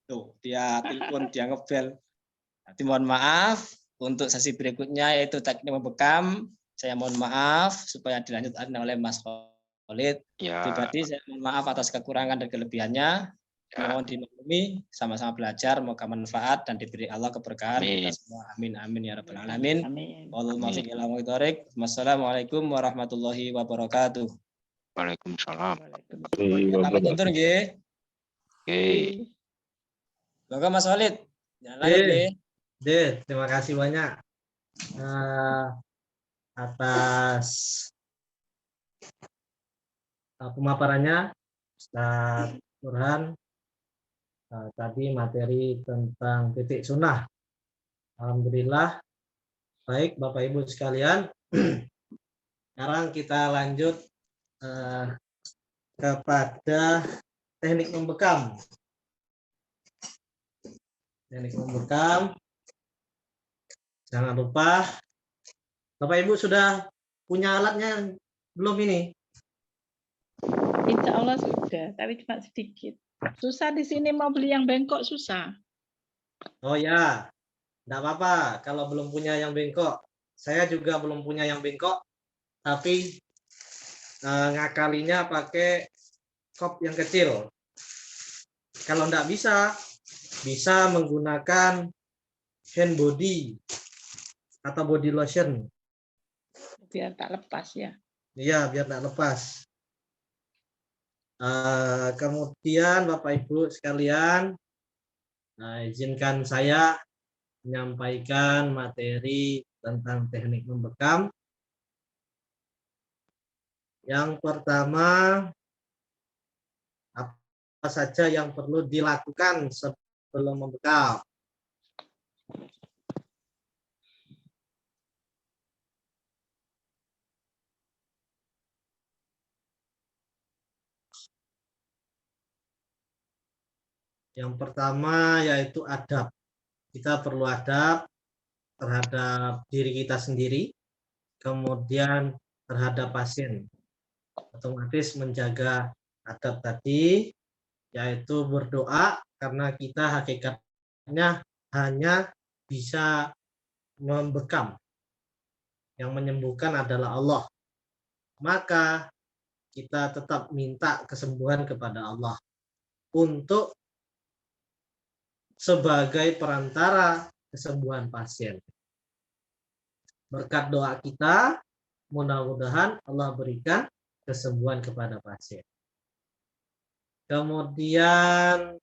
tuh dia telepon, dia ngebel. Nanti mohon maaf untuk sesi berikutnya yaitu teknik membekam. Saya mohon maaf supaya dilanjutkan oleh Mas Khalid. Ya. Pribadi saya mohon maaf atas kekurangan dan kelebihannya. Ya. Mohon dimaklumi, sama-sama belajar, semoga manfaat dan diberi Allah keberkahan kita semua. Amin amin ya rabbal alamin. Wassalamualaikum warahmatullahi wabarakatuh. Waalaikumsalam. Selamat tutur nggih. Oke. Monggo Mas Khalid. Lanjut nggih. Terima kasih banyak atas pemaparannya Ustaz Burhan. Tadi materi tentang titik sunnah. Alhamdulillah. Baik Bapak Ibu sekalian. Sekarang kita lanjut kepada teknik membekam. Teknik membekam. Jangan lupa, Bapak Ibu sudah punya alatnya belum ini? Insya Allah sudah, tapi cuma sedikit. Susah di sini mau beli yang bengkok susah. Oh ya, enggak apa-apa kalau belum punya yang bengkok. Saya juga belum punya yang bengkok, tapi ngakalinya pakai kop yang kecil. Kalau enggak bisa menggunakan hand body atau body lotion. Biar tak lepas ya. Iya, biar tak lepas. Kemudian Bapak Ibu sekalian, izinkan saya menyampaikan materi tentang teknik membekam. Yang pertama, apa saja yang perlu dilakukan sebelum membekam? Yang pertama yaitu adab. Kita perlu adab terhadap diri kita sendiri, kemudian terhadap pasien. Otomatis menjaga adab tadi, yaitu berdoa, karena kita hakikatnya hanya bisa membekam. Yang menyembuhkan adalah Allah. Maka kita tetap minta kesembuhan kepada Allah untuk sebagai perantara kesembuhan pasien. Berkat doa kita, mudah-mudahan Allah berikan kesembuhan kepada pasien. Kemudian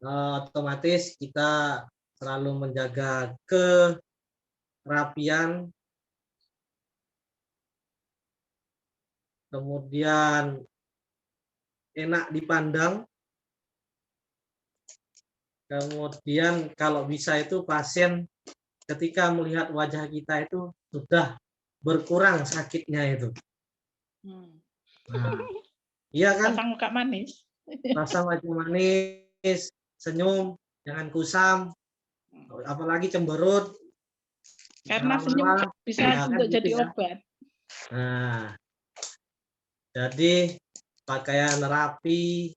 otomatis kita selalu menjaga kerapian, kemudian enak dipandang, kemudian kalau bisa itu pasien ketika melihat wajah kita itu sudah berkurang sakitnya itu. Nah, iya kan? Pasang muka manis. Pasang wajah manis, senyum, jangan kusam, apalagi cemberut. Karena senyum bisa untuk jadi obat. Nah, jadi pakaian rapi,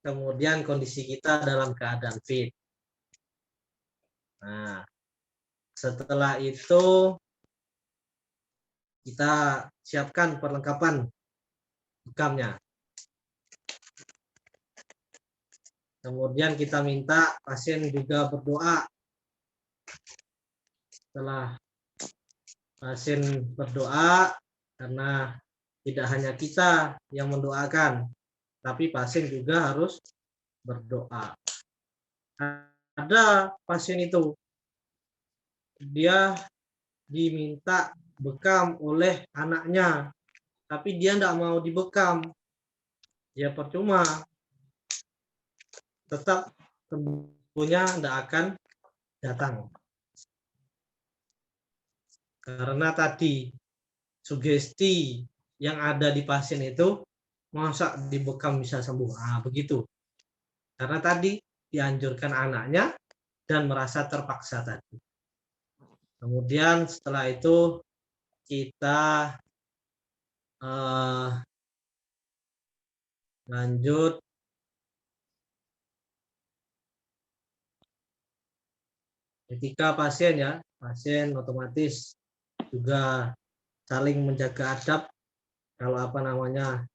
kemudian kondisi kita dalam keadaan fit. Nah, setelah itu kita siapkan perlengkapan bekamnya. Kemudian kita minta pasien juga berdoa. Setelah pasien berdoa, karena tidak hanya kita yang mendoakan, tapi pasien juga harus berdoa. Ada pasien itu, dia diminta bekam oleh anaknya, tapi dia tidak mau dibekam. Ya percuma, tetap sembuhnya tidak akan datang. Karena tadi sugesti yang ada di pasien itu, masa dibekam bisa sembuh? Nah, begitu. Karena tadi dianjurkan anaknya dan merasa terpaksa tadi. Kemudian setelah itu kita lanjut ketika pasien ya, pasien otomatis juga saling menjaga adab. Kalau apa namanya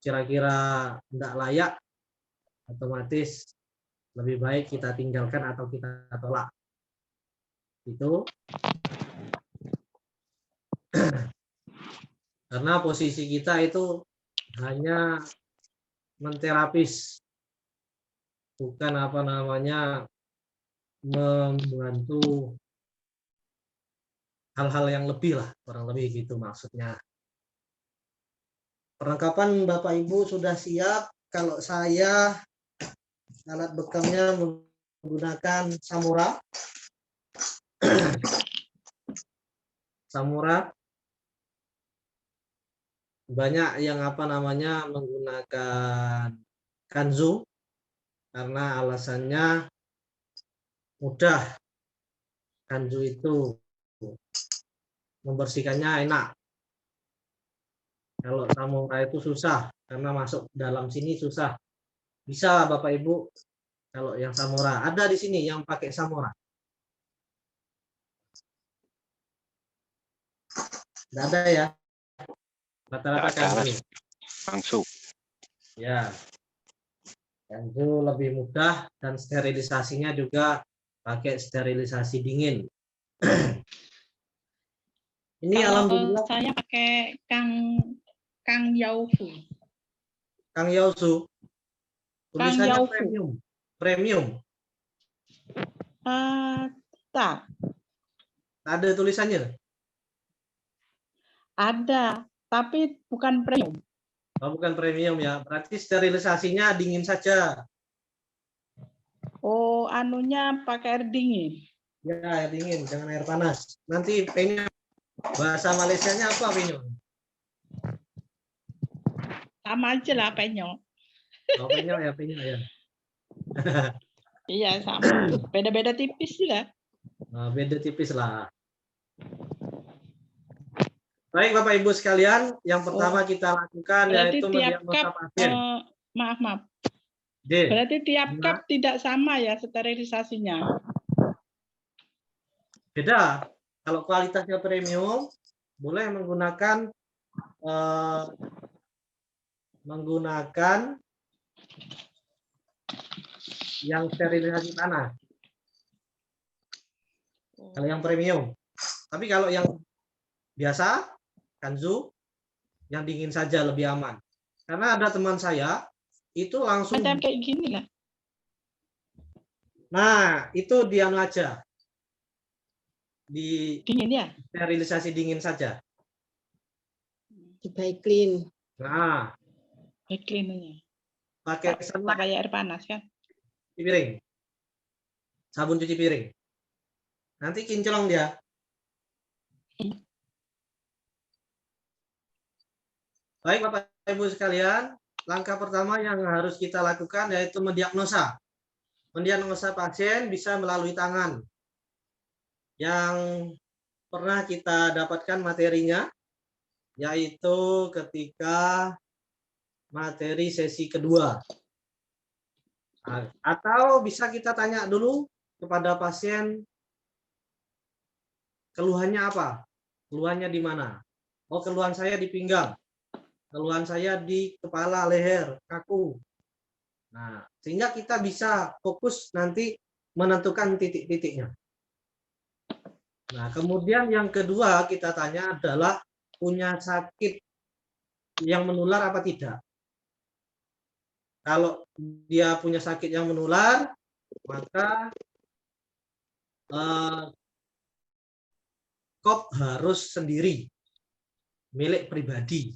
kira-kira tidak layak, otomatis lebih baik kita tinggalkan atau kita tolak. Itu karena posisi kita itu hanya menterapis, bukan apa namanya membantu hal-hal yang lebih lah, kurang lebih gitu maksudnya. Perlengkapan Bapak Ibu sudah siap. Kalau saya alat bekamnya menggunakan Samura. Samura. Banyak yang apa namanya menggunakan Kanzu karena alasannya mudah. Kanzu itu membersihkannya enak. Kalau Samura itu susah karena masuk dalam sini susah. Bisa Bapak Ibu kalau yang Samura ada di sini yang pakai Samura. Tidak ada ya. Rata-rata Kanzu. Langsung. Ya. Kanzu lebih mudah dan sterilisasinya juga pakai sterilisasi dingin. Ini Kalau alhamdulillah saya pakai Kang Yaufu. Kang Yausu. Kang Tulisannya Yaufu. premium. Premium. Tak, Ada tulisannya. ada, tapi bukan premium. Oh, bukan premium ya. Berarti sterilisasinya dingin saja. Oh, anunya pakai air dingin. Ya, air dingin, jangan air panas. Nanti penyo, bahasa Malaysianya apa penyo? Sama aja lah penyo. Oh, penyo ya, penyo ya. Iya, sama. Beda-beda tipis juga. Nah, beda tipis lah. Baik Bapak Ibu sekalian, yang pertama kita lakukan Berarti yaitu tiap mendiagnosa cup, pasien. maaf. D. Berarti tiap Gimana? cup tidak sama ya sterilisasinya. Beda. Kalau kualitasnya premium, boleh menggunakan yang sterilisasi tanah. Kalau yang premium. Tapi kalau yang biasa, kanzu, yang dingin saja lebih aman. Karena ada teman saya itu langsung. Macam kayak gini lah. Nah, itu dia aja. Di Dingin ya? sterilisasi dingin saja. Di clean. Nah, Cleanernya. pakai Tak sunlight pakai air panas kan? cuci piring. Sabun cuci piring. Nanti kinclong dia. Baik Bapak Ibu sekalian, langkah pertama yang harus kita lakukan yaitu mendiagnosa. Mendiagnosa pasien bisa melalui tangan. Yang pernah kita dapatkan materinya, yaitu ketika materi sesi kedua. Atau bisa kita tanya dulu kepada pasien, keluhannya apa? Keluhannya di mana? Oh, keluhan saya di pinggang. Keluhan saya di kepala, leher, kaku. Nah, sehingga kita bisa fokus nanti menentukan titik-titiknya. Nah, kemudian yang kedua kita tanya adalah punya sakit yang menular apa tidak. Kalau dia punya sakit yang menular, maka kop harus sendiri, milik pribadi.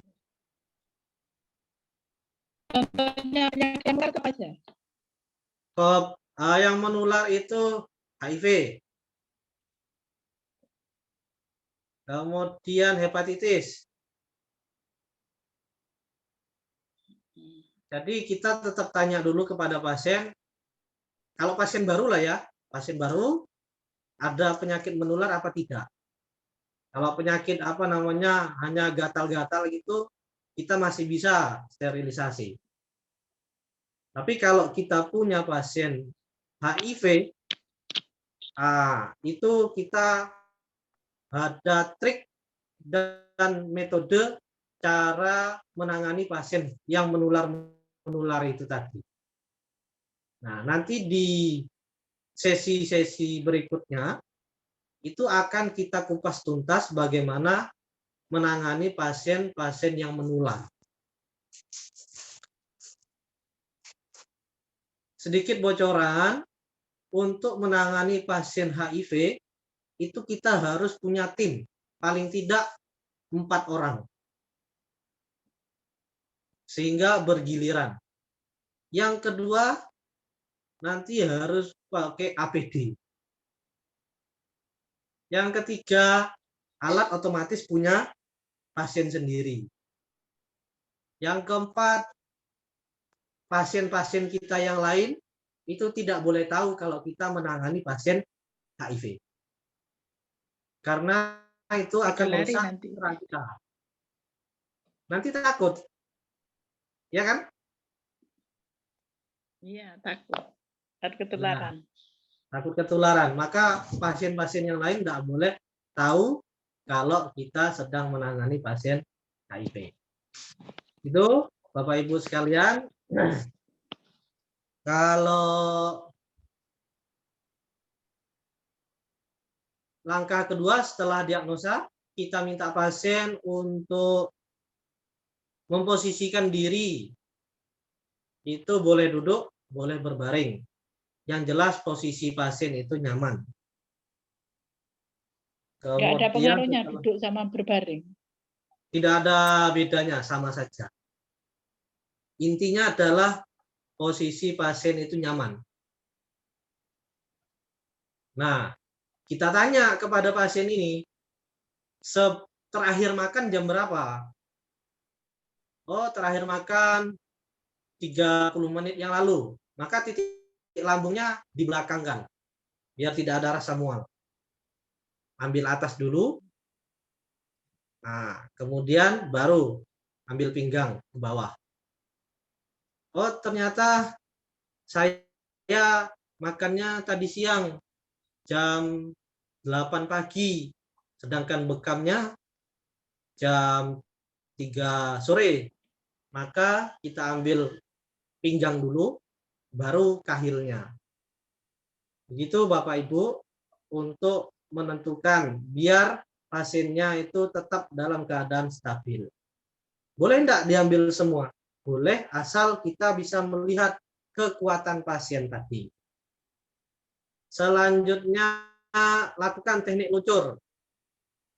Contohnya penyakit yang menular apa aja? Kop yang menular itu HIV, kemudian hepatitis. Jadi kita tetap tanya dulu kepada pasien. Kalau pasien baru lah ya, pasien baru ada penyakit menular apa tidak. Kalau penyakit apa namanya hanya gatal-gatal gitu, kita masih bisa sterilisasi. Tapi kalau kita punya pasien HIV, itu kita ada trik dan metode cara menangani pasien yang menular itu tadi. Nah, nanti di sesi-sesi berikutnya itu akan kita kupas tuntas bagaimana menangani pasien-pasien yang menular. Sedikit bocoran, untuk menangani pasien HIV itu kita harus punya tim, paling tidak 4 orang. Sehingga bergiliran. Yang kedua, nanti harus pakai APD. Yang ketiga, alat otomatis punya pasien sendiri. Yang keempat, pasien-pasien kita yang lain itu tidak boleh tahu kalau kita menangani pasien HIV. Karena itu akan merusak citra kita. Nanti takut. Ya kan? Iya, takut. Takut ketularan. Takut ketularan. Maka pasien-pasien yang lain tidak boleh tahu kalau kita sedang menangani pasien HIV. Itu Bapak Ibu sekalian. Kalau langkah kedua setelah diagnosa, kita minta pasien untuk memposisikan diri. Itu boleh duduk, boleh berbaring. Yang jelas posisi pasien itu nyaman. Nggak ada pengaruhnya setelah- duduk sama berbaring. Tidak ada bedanya, sama saja. Intinya adalah posisi pasien itu nyaman. Nah, kita tanya kepada pasien ini, terakhir makan jam berapa? Oh, terakhir makan 30 menit yang lalu. Maka titik lambungnya dibelakangkan, biar tidak ada rasa mual. Ambil atas dulu. Nah, kemudian baru ambil pinggang ke bawah. Oh, ternyata saya makannya tadi siang jam 8 pagi, sedangkan bekamnya jam 3 sore. Maka kita ambil pinggang dulu, baru kahilnya. Begitu Bapak Ibu, untuk menentukan biar pasiennya itu tetap dalam keadaan stabil. Boleh enggak diambil semua? Boleh, asal kita bisa melihat kekuatan pasien tadi. Selanjutnya, lakukan teknik luncur.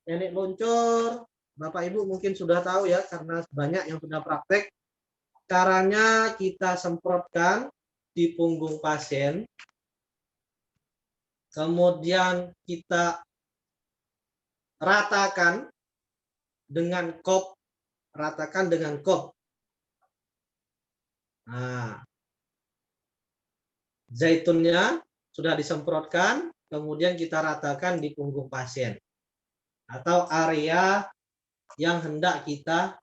Teknik luncur, Bapak Ibu mungkin sudah tahu ya, karena banyak yang sudah praktek. Caranya kita semprotkan di punggung pasien, kemudian kita ratakan dengan kop, Nah, zaitunnya sudah disemprotkan, kemudian kita ratakan di punggung pasien atau area yang hendak kita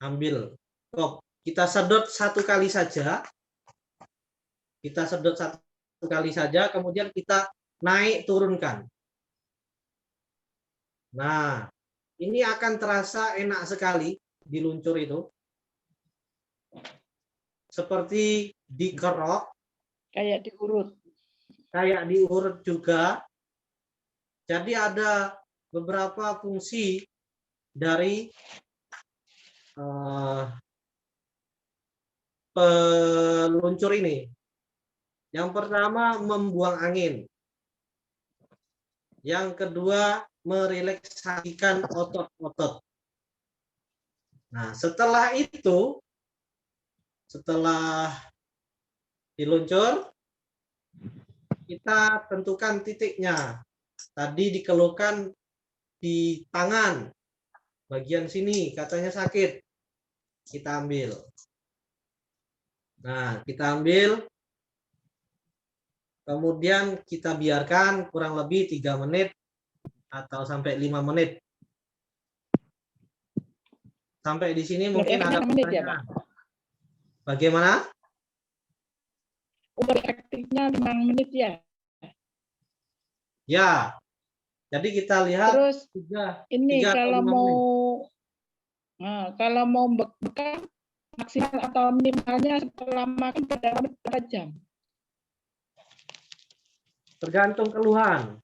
ambil kop. Kita sedot satu kali saja. Kemudian kita naik turunkan. Nah, ini akan terasa enak sekali di luncur itu. Seperti dikerok. Kayak diurut. Kayak diurut juga. Jadi ada beberapa fungsi dari peluncur ini. Yang pertama, membuang angin. Yang kedua, merelaksasikan otot-otot. Nah, setelah itu, setelah diluncur, kita tentukan titiknya. Tadi dikeluhkan di tangan, bagian sini katanya sakit. Kita ambil. Nah, kita ambil. Kemudian kita biarkan kurang lebih 3 menit atau sampai 5 menit. Sampai di sini mungkin ada pertanyaan. Bagaimana? Umur efektifnya 5 menit ya. Ya. Jadi kita lihat. Terus ini 3 kalau atau 5 mau menit. nah, kalau mau bekam maksimal atau minimalnya setelah makan berapa jam? Tergantung keluhan.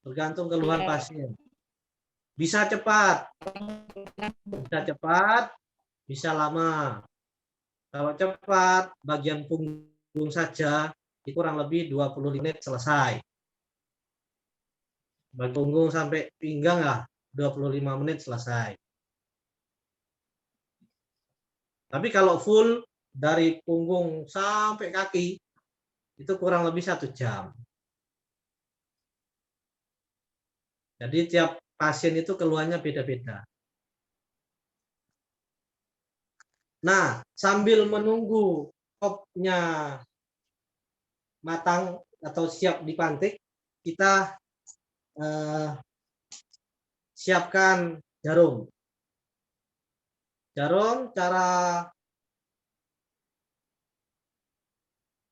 Tergantung keluhan pasien. Bisa cepat. Bisa lama. Kalau cepat, bagian punggung saja kurang lebih 20 menit selesai. Bagian punggung sampai pinggang lah 25 menit selesai. Tapi kalau full dari punggung sampai kaki itu kurang lebih 1 jam. Jadi tiap pasien itu keluhannya beda-beda. Nah, sambil menunggu kopnya matang atau siap dipantik, kita siapkan jarum. Jarum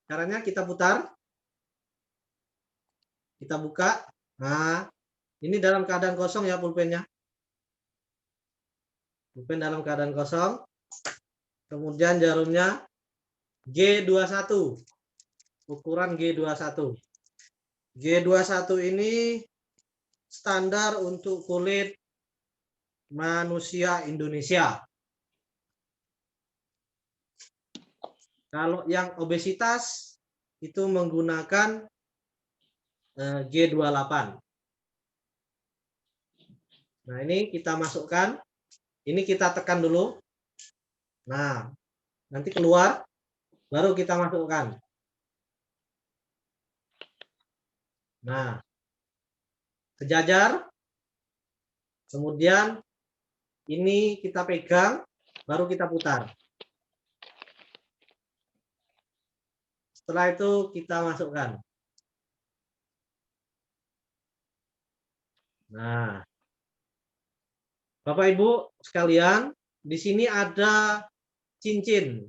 caranya kita putar, kita buka. Nah, ini dalam keadaan kosong ya pulpennya. Pulpen dalam keadaan kosong. Kemudian jarumnya G21. Ukuran G21. G21 ini standar untuk kulit manusia Indonesia. Kalau yang obesitas itu menggunakan G28. Nah, ini kita masukkan. Ini kita tekan dulu. Nah, nanti keluar, baru kita masukkan. Nah, sejajar. Kemudian ini kita pegang, baru kita putar. Setelah itu kita masukkan. Nah, Bapak Ibu sekalian, di sini ada cincin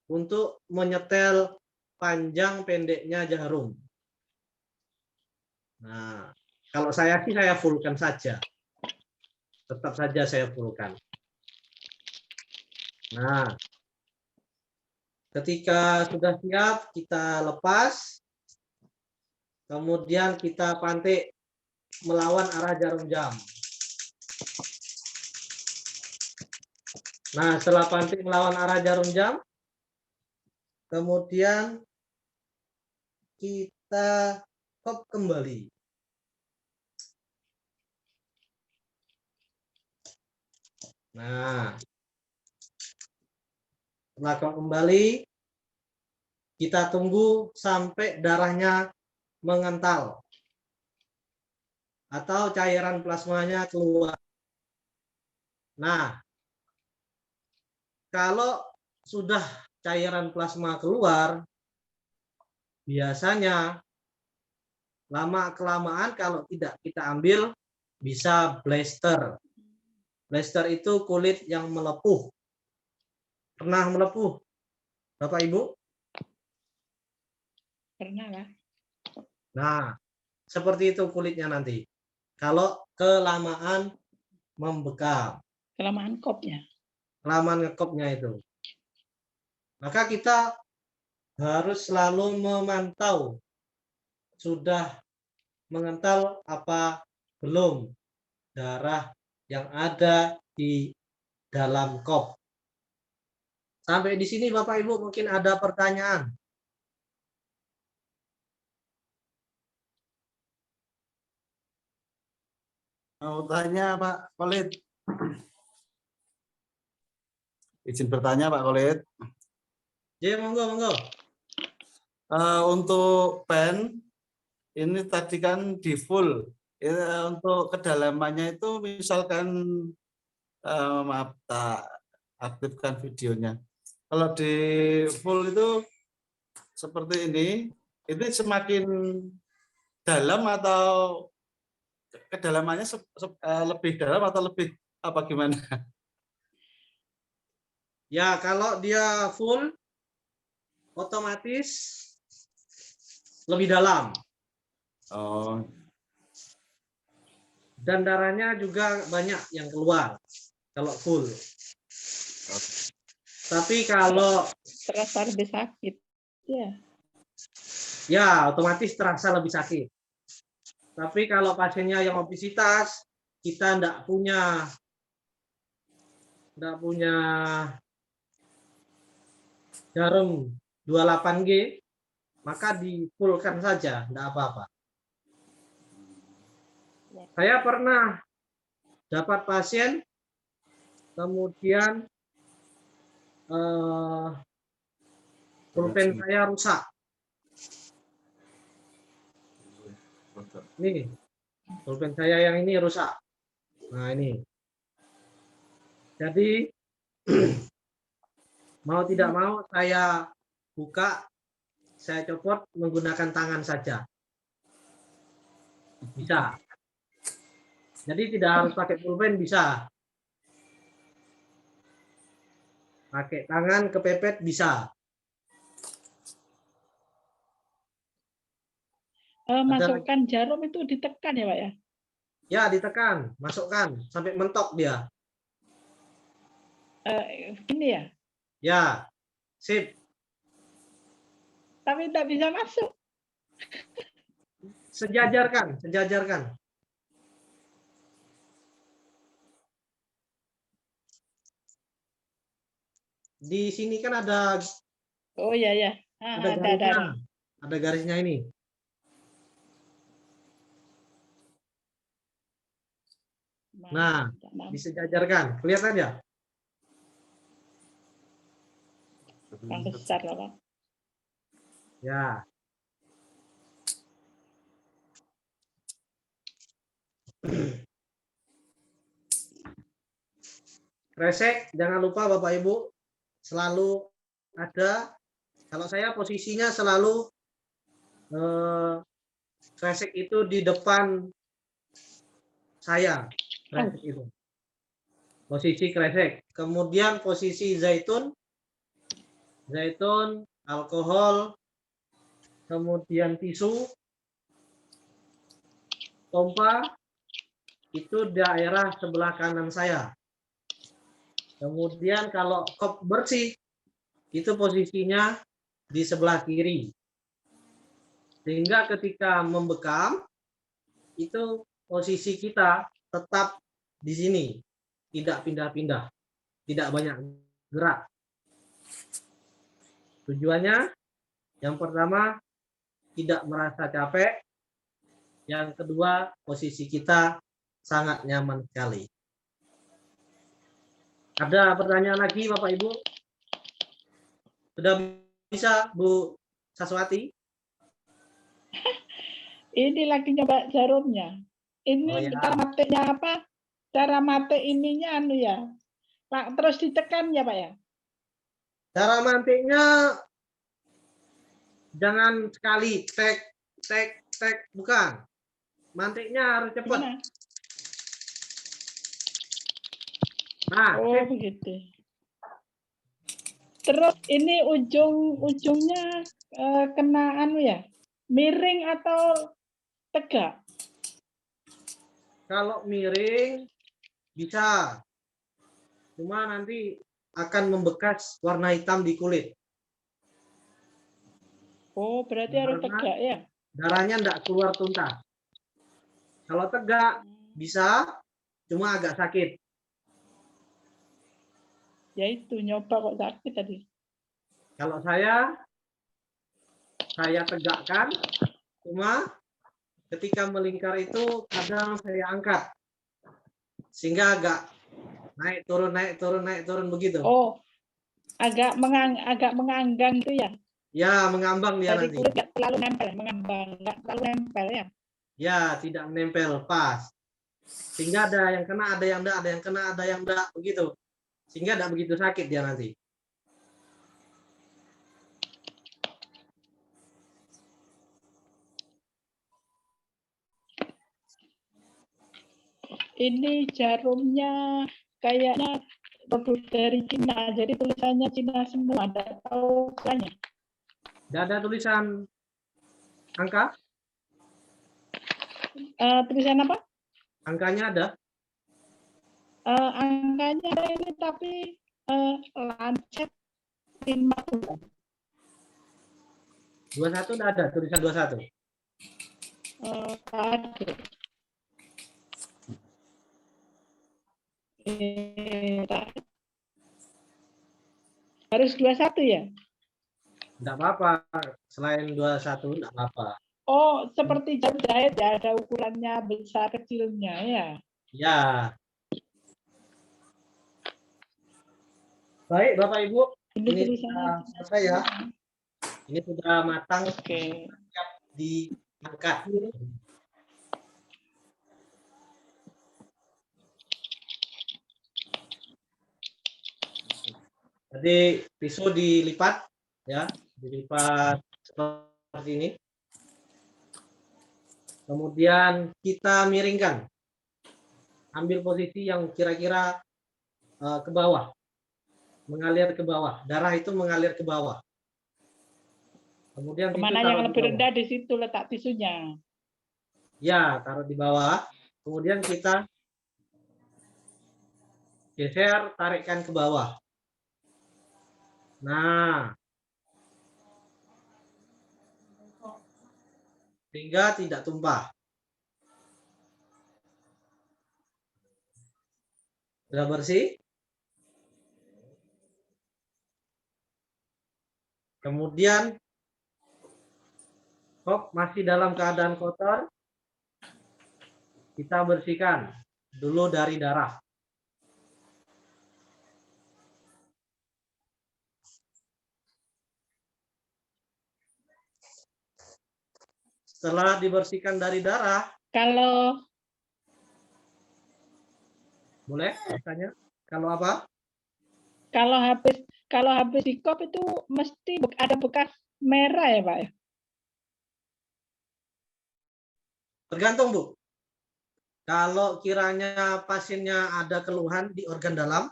untuk menyetel panjang pendeknya jarum. Nah, kalau saya sih saya fullkan saja. Tetap saja saya fullkan. Nah, ketika sudah siap, kita lepas. Kemudian kita pantik melawan arah jarum jam. Nah, setelah pantik melawan arah jarum jam, kemudian kita kop kembali. Nah, setelah kop kembali, kita tunggu sampai darahnya mengental atau cairan plasmanya keluar. Nah, kalau sudah cairan plasma keluar, biasanya lama-kelamaan kalau tidak kita ambil bisa blister. Blister itu kulit yang melepuh. Pernah melepuh, Bapak Ibu? Pernah lah. Nah, seperti itu kulitnya nanti. Kalau kelamaan membekam. Kelamaan kopnya. Kelamaan ngekopnya itu. Maka kita harus selalu memantau sudah mengental apa belum darah yang ada di dalam kop. Sampai di sini Bapak Ibu mungkin ada pertanyaan. Mau tanya Pak Khalid. Izin bertanya Pak Khalid. Ya, monggo. Untuk pen ini tadi kan di full. Untuk kedalamannya itu misalkan maaf tak aktifkan videonya. Kalau di full itu seperti ini semakin dalam atau kedalamannya lebih dalam atau lebih apa gimana? Ya, kalau dia full otomatis lebih dalam. Oh. Dan darahnya juga banyak yang keluar kalau full. Tapi kalau Terasa lebih sakit. Ya. ya otomatis terasa lebih sakit. Tapi kalau pasiennya yang obesitas, kita tidak punya jarum 28G, maka di-fullkan saja, tidak apa-apa. Saya pernah dapat pasien, kemudian pulpen saya rusak. Nih, pulpen saya yang ini rusak. Nah, ini. Jadi, mau tidak mau saya buka, saya copot menggunakan tangan saja. Bisa. Jadi tidak harus pakai pulpen, bisa. Pakai tangan kepepet bisa. Masukkan jarum itu ditekan ya Pak ya? Ya, ditekan, masukkan sampai mentok dia. Ini ya? Ya, sip. Tapi tidak bisa masuk. Sejajarkan. di sini kan ada Oh iya ya. ada Ada. garisnya. Ada garisnya ini. Nah, disejajarkan. Kelihatan ya? Yang besar lah, Pak. Ya. Kresek, jangan lupa Bapak Ibu selalu ada. Kalau saya posisinya selalu kresek itu di depan saya. Kresek itu. Posisi kresek. Kemudian posisi zaitun, alkohol, kemudian tisu, pompa, itu daerah sebelah kanan saya. Kemudian kalau kop bersih, itu posisinya di sebelah kiri. Sehingga ketika membekam, itu posisi kita tetap di sini. Tidak pindah-pindah. Tidak banyak gerak. Tujuannya, yang pertama, tidak merasa capek. Yang kedua, posisi kita sangat nyaman sekali. Ada pertanyaan lagi Bapak Ibu? Sudah bisa Bu Saswati? Ini lagi nyoba jarumnya. Ini Oh, ya. cara matenya apa? Cara mate ininya anu ya. Pak, terus ditekan ya, Pak ya? Cara mantiknya jangan sekali tek, bukan. Mantiknya harus cepat. Gimana? Nah, Oh, begitu. Terus ini ujungnya kena anu ya, miring atau tegak? kalau miring bisa. Cuma nanti akan membekas warna hitam di kulit. Oh, berarti harus Karena tegak ya? darahnya tidak keluar tuntas. Kalau tegak bisa, cuma agak sakit. Ya itu, nyoba kok sakit tadi. Kalau saya tegakkan, cuma ketika melingkar itu kadang saya angkat. Sehingga agak naik turun begitu. Oh, agak menganggang itu ya? Ya, mengambang dia Dari nanti. kulit nggak terlalu nempel, mengambang, nggak terlalu nempel ya? Ya, tidak menempel, pas. Sehingga ada yang kena, ada yang enggak, ada yang kena, ada yang enggak, begitu. Sehingga tidak begitu sakit dia nanti. Ini jarumnya kayaknya produk dari Cina, jadi tulisannya Cina semua, ada tahu ukurannya. Tidak ada tulisan angka? Tulisan apa? Angkanya ada? Angkanya ada ini tapi Lancet 50. 21 tidak ada tulisan 21. Ada. Harus 21 ya? Tidak apa-apa. Selain 21 tidak apa-apa. Oh, seperti jam jahit ya, ada ukurannya besar kecilnya ya. Ya. Baik, Bapak Ibu. Ini sudah selesai ya. Ini sudah matang. Oke. Siap diangkat. Jadi tisu dilipat ya, dilipat seperti ini. Kemudian kita miringkan. Ambil posisi yang kira-kira ke bawah. Mengalir ke bawah. Darah itu mengalir ke bawah. Kemudian Kemana yang lebih rendah di situ letak tisunya. Ya, taruh di bawah. Kemudian kita geser, tarikkan ke bawah. Nah, sehingga tidak tumpah. Sudah bersih? Kemudian masih dalam keadaan kotor, kita bersihkan dulu dari darah. Setelah dibersihkan dari darah, Kalau boleh tanya? Kalau apa? kalau habis dikop itu mesti ada bekas merah ya, Pak ya? Tergantung, Bu. Kalau kiranya pasiennya ada keluhan di organ dalam,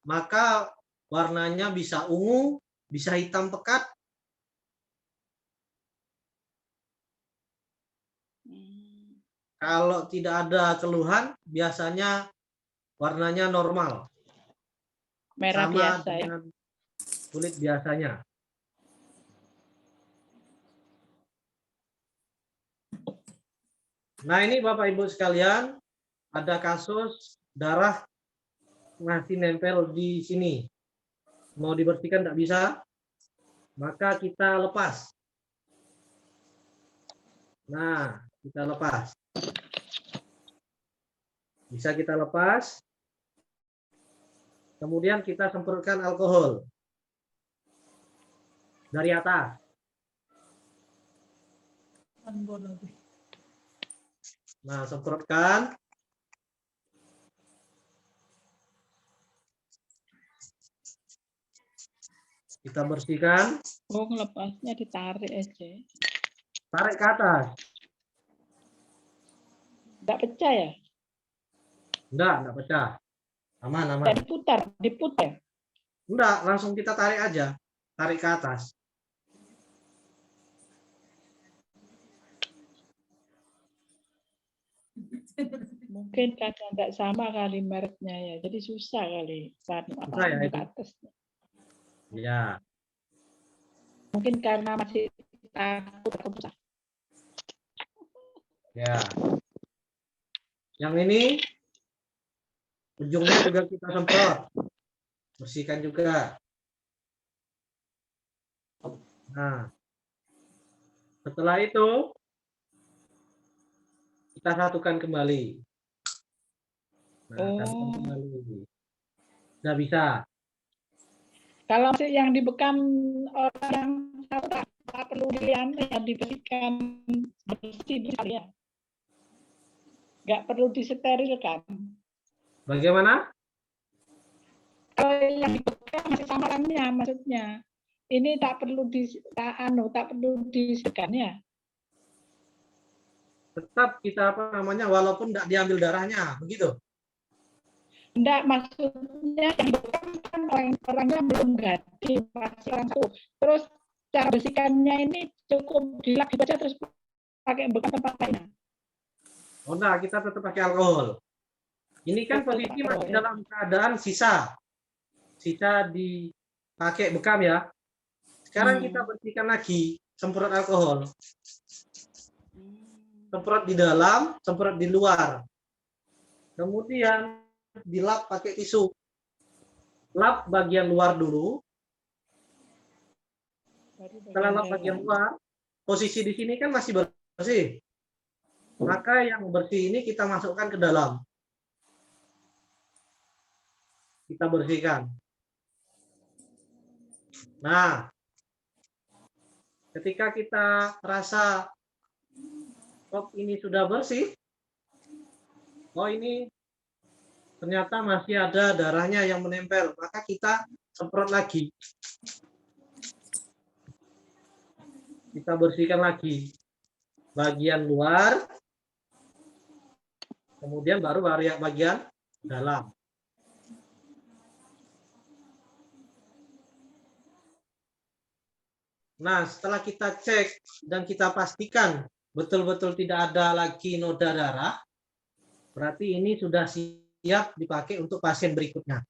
maka warnanya bisa ungu, bisa hitam pekat. Kalau tidak ada keluhan, biasanya warnanya normal. Merah Sama biasa ya. dengan kulit biasanya. Nah, ini Bapak Ibu sekalian, ada kasus darah masih nempel di sini. Mau dibersihkan tidak bisa, maka kita lepas. Nah, kita lepas. Bisa kita lepas. Kemudian kita semprotkan alkohol dari atas. Nah, semprotkan. Kita bersihkan. Oh, lepasnya ditarik aja. Tarik ke atas. Enggak pecah ya? Enggak pecah. Aman, aman. Enggak diputar. Enggak, langsung kita tarik aja. Tarik ke atas. Mungkin karena enggak sama kali mereknya ya. Jadi susah kali Susah ya itu? ke atas. Ya. Mungkin karena masih takut susah. Ya. Yang ini ujungnya juga kita semprot. Bersihkan juga. Nah. Setelah itu kita satukan kembali. Nah, satukan kembali. Sudah bisa. Kalau yang dibekam orang tak perlu dibersihkan bersih ya. Nggak perlu disterilkan. Bagaimana? Kalau yang dibekam masih sama orangnya, maksudnya ini tak perlu disekan ya. Tetap kita walaupun tidak diambil darahnya, begitu. Enggak, maksudnya yang dibekam kan orangnya belum ganti, masih orang satu. Terus cara bersihkannya ini cukup dilap aja terus pakai bekam tempat lain. Oh enggak, kita tetap pakai alkohol. Ini kan posisi masih dalam keadaan sisa dipakai bekam ya. Sekarang kita bersihkan lagi, semprot alkohol. Semprot di dalam, semprot di luar. Kemudian dilap pakai tisu. Lap bagian luar dulu. Setelah lap bagian luar, posisi di sini kan masih bersih. Maka yang bersih ini kita masukkan ke dalam. Kita bersihkan. Nah, ketika kita rasa ini sudah bersih, oh ini ternyata masih ada darahnya yang menempel, maka kita semprot lagi. Kita bersihkan lagi bagian luar, kemudian baru bagian dalam. Nah, setelah kita cek dan kita pastikan betul-betul tidak ada lagi noda darah, berarti ini sudah siap dipakai untuk pasien berikutnya.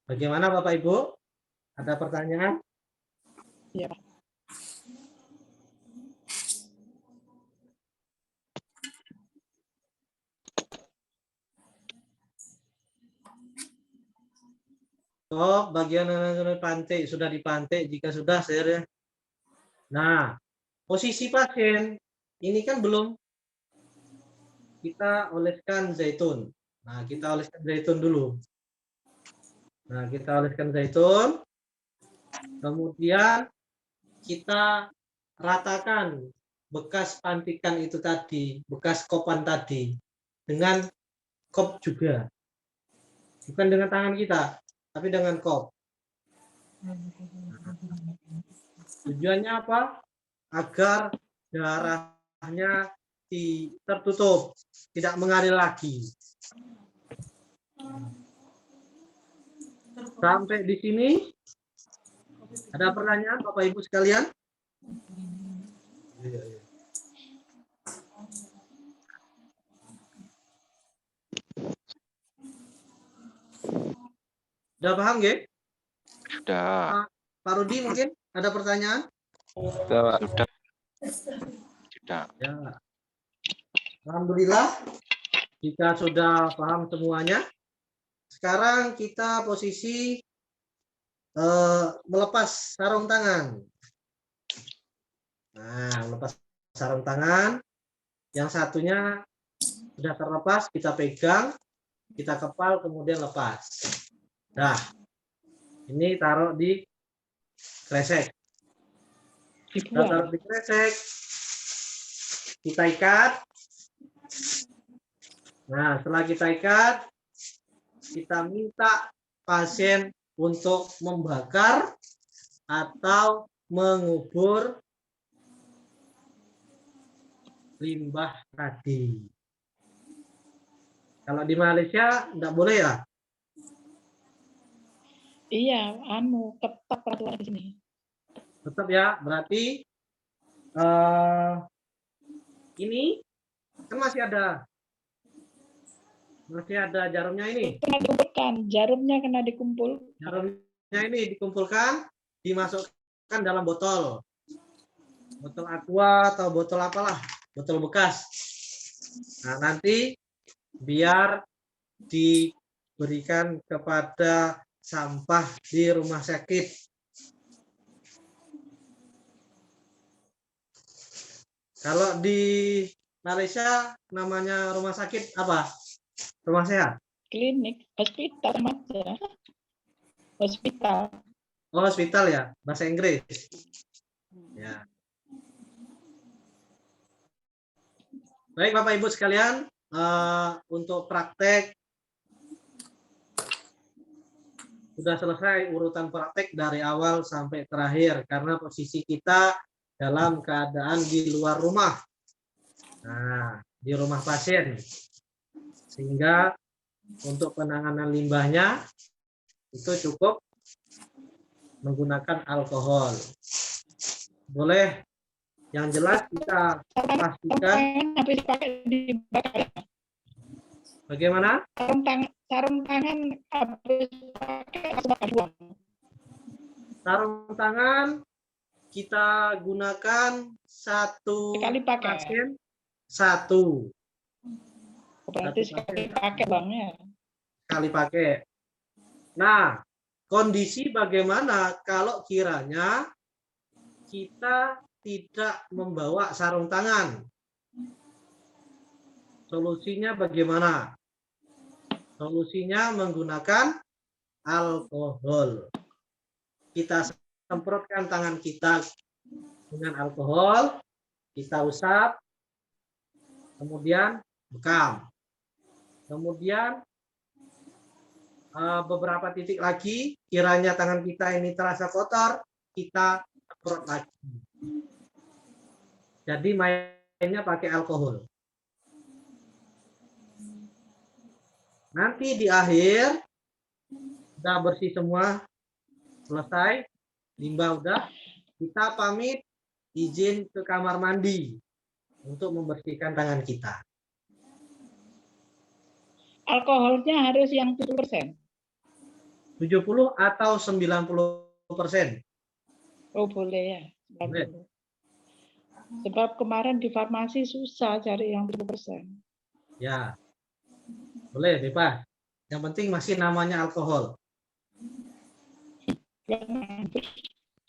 Bagaimana Bapak Ibu? Ada pertanyaan? Iya, Pak. Kok bagian pantai sudah dipantai jika sudah saya. Nah, posisi pasien ini kan belum kita oleskan zaitun. Nah, kita oleskan zaitun dulu. Nah, kita oleskan zaitun. Kemudian kita ratakan bekas pantikan itu tadi, bekas kopan tadi dengan kop juga. Bukan dengan tangan kita, tapi dengan kop. Tujuannya apa? Agar darahnya tertutup, tidak mengalir lagi. Sampai di sini ada pertanyaan Bapak Ibu sekalian? Sudah paham, Ge? Sudah. Pak Rudi mungkin ada pertanyaan? Sudah. Sudah. Ya. Alhamdulillah, jika sudah paham semuanya, sekarang kita posisi melepas sarung tangan. Nah, melepas sarung tangan. Yang satunya sudah terlepas, kita pegang, kita kepal, kemudian lepas. Nah, ini taruh di kresek. Kita taruh di kresek. Kita ikat. Nah, setelah kita ikat, kita minta pasien untuk membakar atau mengubur limbah tadi. Kalau di Malaysia enggak boleh ya? Iya, ketat peraturan di sini. Tetap ya, berarti ini kan masih ada jarumnya ini. Kena dikumpulkan, jarumnya kena dikumpul. Jarumnya ini dikumpulkan, dimasukkan dalam botol. Botol aqua atau botol apalah, botol bekas. Nah, nanti biar diberikan kepada sampah di rumah sakit. Kalau di Malaysia namanya rumah sakit apa? Rumah sehat? Klinik, hospital aja. Hospital. Oh, hospital ya, bahasa Inggris. Ya. Baik Bapak Ibu sekalian, untuk praktek sudah selesai urutan praktek dari awal sampai terakhir karena posisi kita dalam keadaan di luar rumah. Nah, di rumah pasien. Sehingga untuk penanganan limbahnya itu cukup menggunakan alkohol. Boleh yang jelas kita pastikan bagaimana? Sarung tangan habis pakai sarung tangan kita gunakan satu sekali pakai. pasien satu. Berarti sekali pakai bangnya. Sekali pakai. Nah, kondisi bagaimana kalau kiranya kita tidak membawa sarung tangan? Solusinya bagaimana? Solusinya menggunakan alkohol. Kita semprotkan tangan kita dengan alkohol, kita usap, kemudian bekam. Kemudian beberapa titik lagi, kiranya tangan kita ini terasa kotor, kita semprot lagi. Jadi mainnya pakai alkohol. Nanti di akhir udah bersih semua, selesai, limbah udah, kita pamit izin ke kamar mandi untuk membersihkan tangan kita. Alkoholnya harus yang 70%. 70 atau 90%. Oh boleh ya. Boleh. Sebab kemarin di farmasi susah cari yang 70%. Ya, boleh bebas. Yang penting masih namanya alkohol.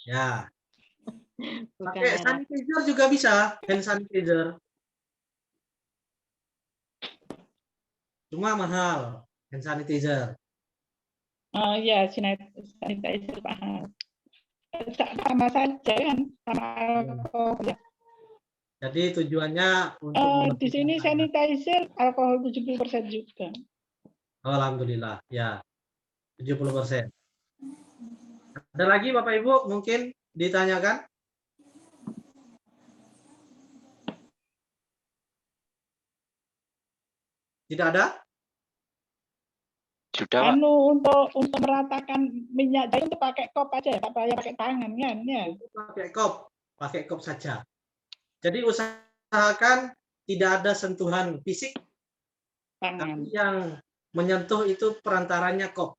Ya, Bukan pakai arah. sanitizer juga bisa, hand sanitizer. Cuma mahal hand sanitizer. Oh iya, sanitizer paham. Sama saja kan, sama alkohol. Ya. Jadi tujuannya untuk Di sini membersihkan tangan. sanitizer alkohol 70% juga. Alhamdulillah, ya 70%. Ada lagi Bapak Ibu mungkin ditanyakan? Tidak ada? Sudah, Pak. Untuk meratakan minyak jagung itu pakai kop aja, tak payah pakai tangan kan ya. Pakai kop saja. Jadi usahakan tidak ada sentuhan fisik, Tangan. tapi yang menyentuh itu perantaranya kop.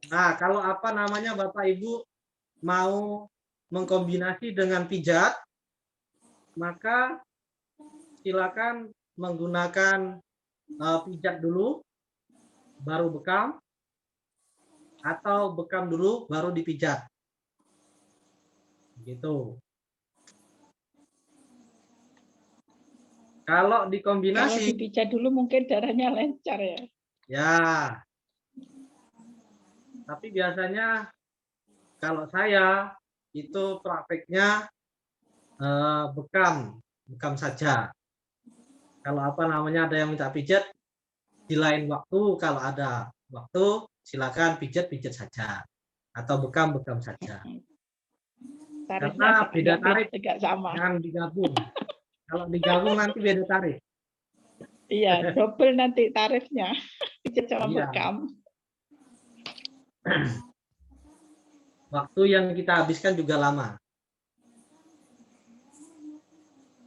Nah, kalau apa namanya Bapak Ibu mau mengkombinasi dengan pijat, maka silakan menggunakan pijat dulu, baru bekam, atau bekam dulu, baru dipijat. Gitu. Kalau Kalau dikombinasi, dipijat dulu mungkin darahnya lancar ya. ya. Tapi biasanya kalau saya itu prakteknya bekam saja. Kalau apa namanya ada yang minta pijat, di lain waktu kalau ada waktu silakan pijat saja atau bekam saja. Karena beda tarif, enggak sama. jangan digabung. Kalau digabung nanti beda tarif. Iya, double nanti tarifnya. Pijat sama Iya. bekam. Waktu yang kita habiskan juga lama.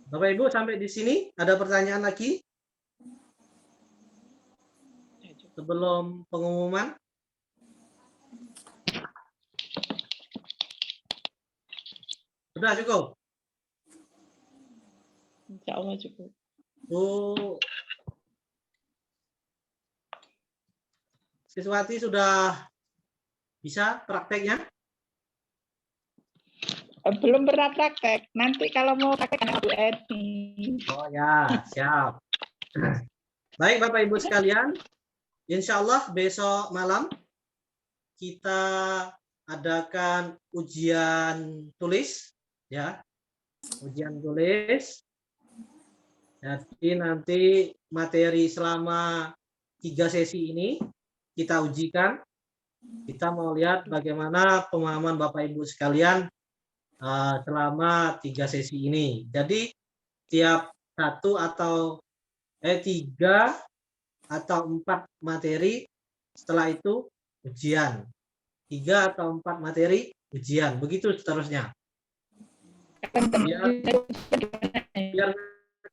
Bapak Ibu sampai di sini ada pertanyaan lagi? Sebelum pengumuman? Sudah cukup? Insya Allah cukup. Bu Siswati sudah bisa prakteknya? Belum pernah praktek. Nanti kalau mau praktek dengan Bu Eni. Oh ya, siap. Baik Bapak Ibu sekalian, insya Allah besok malam kita adakan ujian tulis, ya, ujian tulis. Jadi nanti materi selama 3 sesi ini kita ujikan. Kita mau lihat bagaimana pemahaman Bapak Ibu sekalian selama 3 sesi ini. Jadi tiap 3 atau 4 materi, setelah itu ujian. 3 atau 4 materi ujian, begitu seterusnya. Biar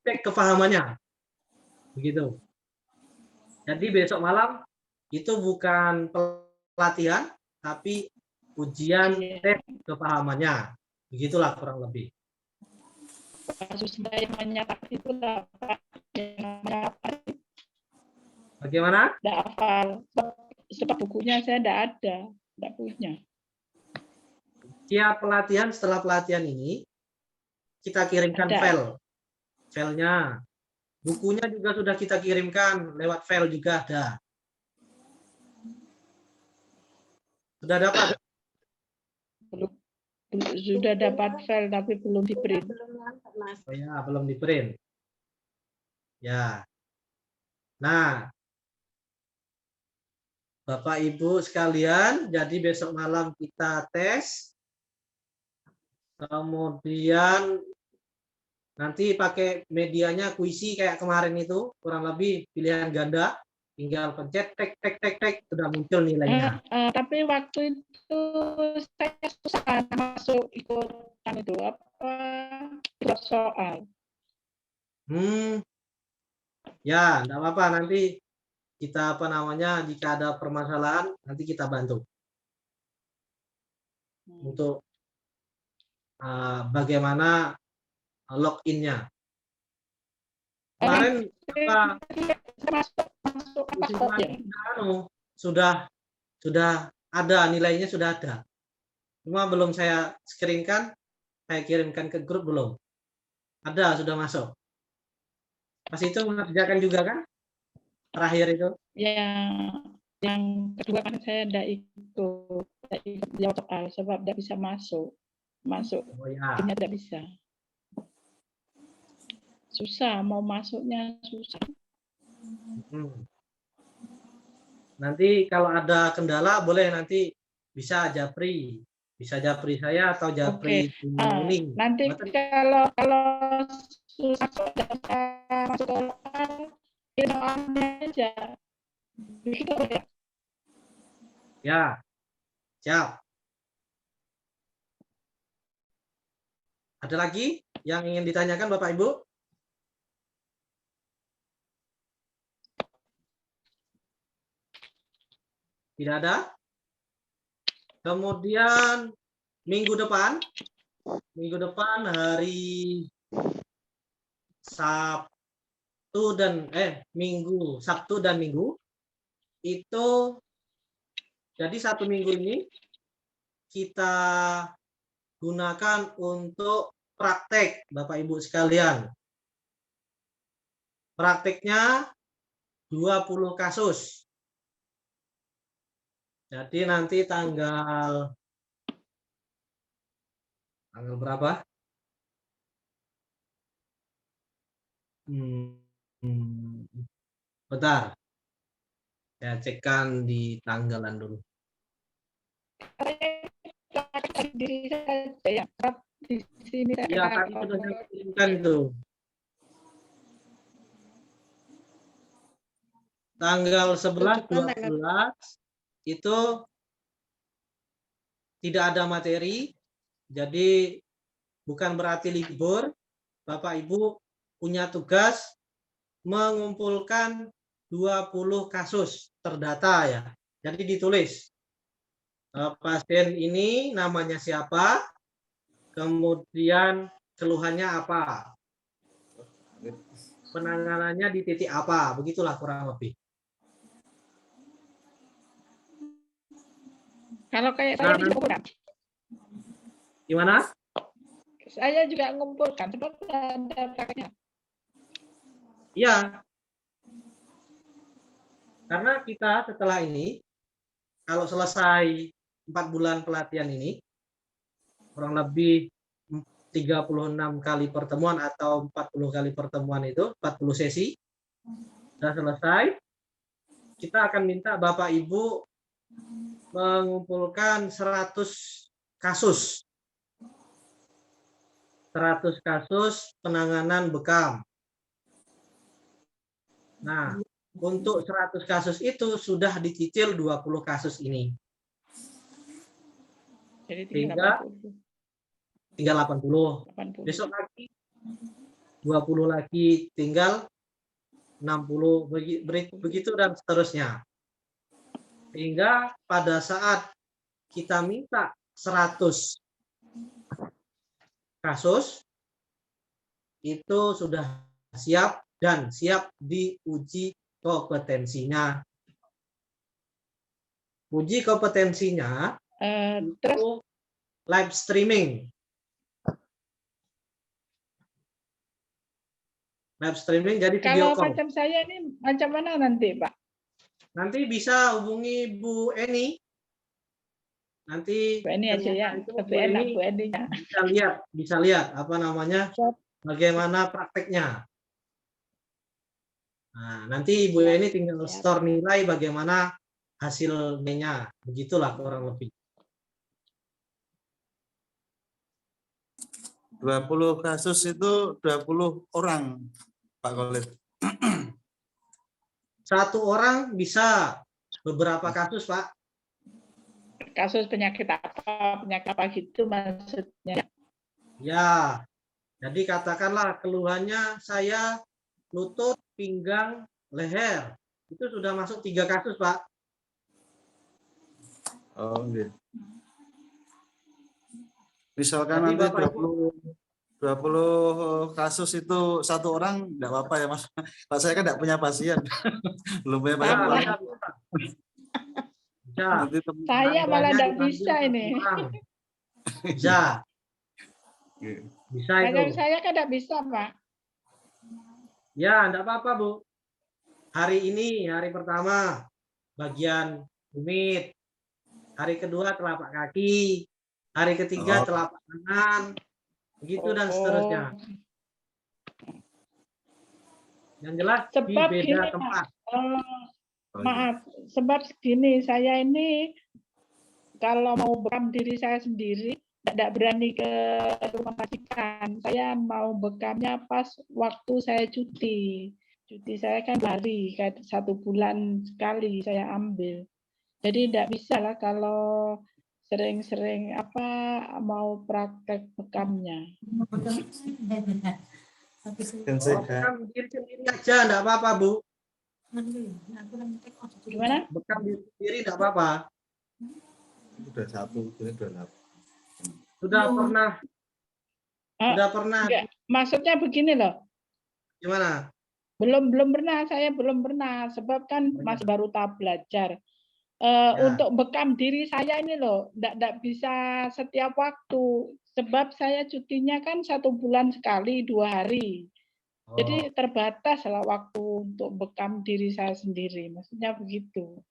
cek kepahamannya, begitu. Jadi besok malam itu bukan pelatihan, tapi ujian tes kepahamannya. Begitulah kurang lebih. Kasus saya menyatakan itu Pak. Bagaimana? Tidak hafal. Sebab bukunya saya tidak ada, tidak punya. Tiap pelatihan, setelah pelatihan ini kita kirimkan filenya. Bukunya juga sudah kita kirimkan lewat file juga ada. Sudah dapat? Sudah dapat file tapi belum di print. Oh ya, belum di print. Ya. Nah, Bapak Ibu sekalian, jadi besok malam kita tes. Kemudian nanti pakai medianya kuisi kayak kemarin itu, kurang lebih pilihan ganda. Tinggal pencet tek sudah muncul nilainya. Tapi waktu itu saya susah masuk ikutan itu apa soal. Ya, enggak apa-apa, nanti kita jika ada permasalahan nanti kita bantu untuk bagaimana login-nya. Kemarin masuk apa Kesimpulan saja? sudah ada nilainya, sudah ada. Cuma belum saya screenkan, saya kirimkan ke grup belum. Ada, sudah masuk. Pas itu mengerjakan juga kan? Terakhir itu. Yang kedua kan saya tidak ikut jawab soal sebab tidak bisa masuk. Oh ya. Akhirnya tidak bisa. Susah, mau masuknya susah. Nanti kalau ada kendala boleh nanti bisa japri saya atau japri ini. Nanti kalau susah bisa masuk ke lokal, kirim aja. Begitu ya. Ya, siap. Ada lagi yang ingin ditanyakan Bapak Ibu? Tidak ada? Kemudian minggu depan hari Sabtu dan Minggu itu, jadi satu minggu ini kita gunakan untuk praktek Bapak Ibu sekalian. Prakteknya 20 kasus. Jadi nanti tanggal berapa? Bentar. Saya cekkan di tanggalan dulu. Diri saja ya. Di sini Ya, tadi sudah saya kirimkan itu. Tanggal 11, 12 itu tidak ada materi, jadi bukan berarti libur. Bapak Ibu punya tugas mengumpulkan 20 kasus terdata ya. Jadi ditulis pasien ini namanya siapa, kemudian keluhannya apa, penanganannya di titik apa, begitulah kurang lebih. Kalau kayak saya juga ngumpulkan. Gimana? Saya juga ngumpulkan, seperti ada prakteknya. Iya. Karena kita setelah ini, kalau selesai 4 bulan pelatihan ini, kurang lebih 36 kali pertemuan atau 40 kali pertemuan itu, 40 sesi, sudah selesai, kita akan minta Bapak Ibu mengumpulkan 100 kasus. 100 kasus penanganan bekam. Nah, untuk 100 kasus itu sudah dicicil 20 kasus ini. Jadi tinggal 80. Besok lagi 20 lagi, tinggal 60, begitu dan seterusnya. Sehingga pada saat kita minta 100 kasus, itu sudah siap dan siap diuji kompetensinya. Uji kompetensinya itu live streaming. Live streaming jadi video Kalau call. macam saya ini macam mana nanti, Pak? Nanti bisa hubungi Bu Eni. Nanti Bu Eni aja ya. itu Lebih enak Bu Eninya. bisa lihat apa namanya, bagaimana prakteknya. Nah, nanti Ibu Eni tinggal store nilai bagaimana hasilnya. Begitulah kurang lebih. 20 kasus itu 20 orang, Pak Khalid. Satu orang bisa beberapa kasus, Pak. Kasus penyakit apa gitu maksudnya. Ya, jadi katakanlah keluhannya saya lutut, pinggang, leher. Itu sudah masuk 3 kasus, Pak. Oh, gitu. Misalkan Jadi nanti Bapak 20 20 kasus itu satu orang enggak apa-apa ya, Mas. Pak saya kan enggak punya pasien. Belum punya pasien. Sama. Bisa. Nanti teman Saya malah Harganya tidak diambil bisa satu ini. orang. Bisa. Bisa itu. Macam saya kan tidak bisa, Pak. Ya, enggak apa-apa, Bu. Hari ini, hari pertama, bagian tumit. Hari kedua, telapak kaki. Hari ketiga, Oh. telapak tangan. Begitu dan seterusnya. Yang jelas, di Sebab beda gini, Pak. tempat. Maaf, sebab gini, saya ini kalau mau bekam diri saya sendiri, tidak berani ke rumah majikan. Saya mau bekamnya pas waktu saya cuti. Cuti saya kan hari, kayak 1 bulan sekali saya ambil. Jadi tidak bisa lah kalau sering-sering mau praktek bekamnya. Bekam diri sendiri aja, enggak apa-apa, Bu. Gimana? Bekam diri sendiri enggak apa-apa. Udah 1, ini udah 8. Sudah pernah. Ah, Sudah pernah. enggak. Maksudnya begini loh. Gimana? Belum pernah, saya belum pernah, sebab kan masih baru tahap belajar. Ya. Untuk bekam diri saya ini loh, tidak bisa setiap waktu, sebab saya cutinya kan 1 bulan sekali, 2 hari. Jadi terbatas lah waktu untuk bekam diri saya sendiri, maksudnya begitu.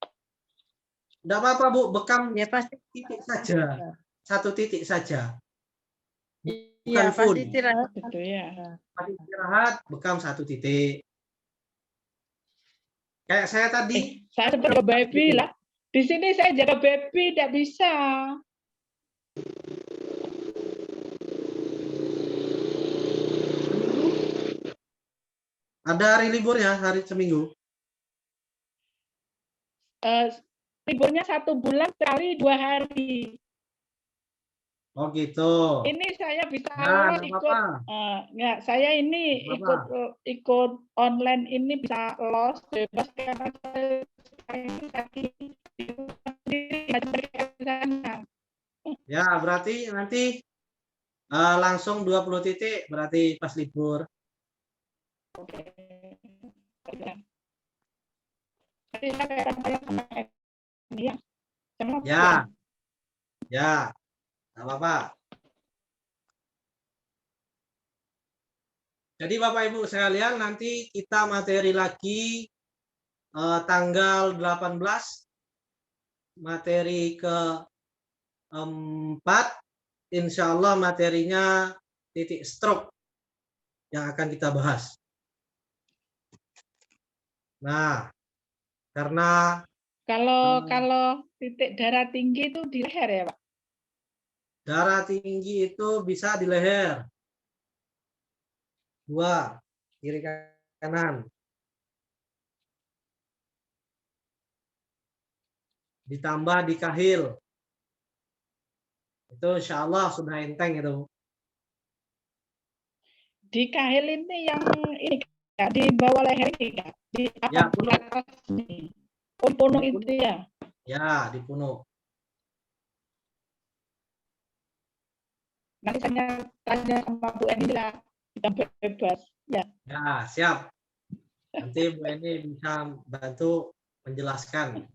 Enggak apa-apa, Bu. Bekam Ya pasti. titik saja. 1 titik saja. Iya, full. pasti istirahat. Gitu ya. Pas istirahat, bekam 1 titik. Kayak saya tadi. Saya seperti baby lah. Di sini saya jaga baby, tidak bisa. Ada hari liburnya, hari seminggu. Liburnya 1 bulan sekali 2 hari. Oh gitu. Ini saya bisa Nah, los enggak ikut. apa-apa. Enggak, saya ini Nggak ikut online ini bisa los bebas karena saya Ya, berarti nanti langsung 20 titik berarti pas libur. Ya. Ya. Enggak apa-apa. Jadi Bapak Ibu sekalian, nanti kita materi lagi tanggal 18, materi ke-4, insya Allah materinya titik stroke yang akan kita bahas. Nah, karena kalau titik darah tinggi itu di leher ya, Pak? darah tinggi itu bisa di leher. 2, kiri kanan. Ditambah di kahil. Itu insya Allah sudah enteng itu. Di kahil ini yang ini Kak, di bawah leher ini Kak, di Ya, atas ini. Punuk itu ya. Ya, di punuk. Nanti saya tanya sama Bu Eni lah, kita bebas. Ya. Ya, siap. Nanti Bu Eni bisa bantu menjelaskan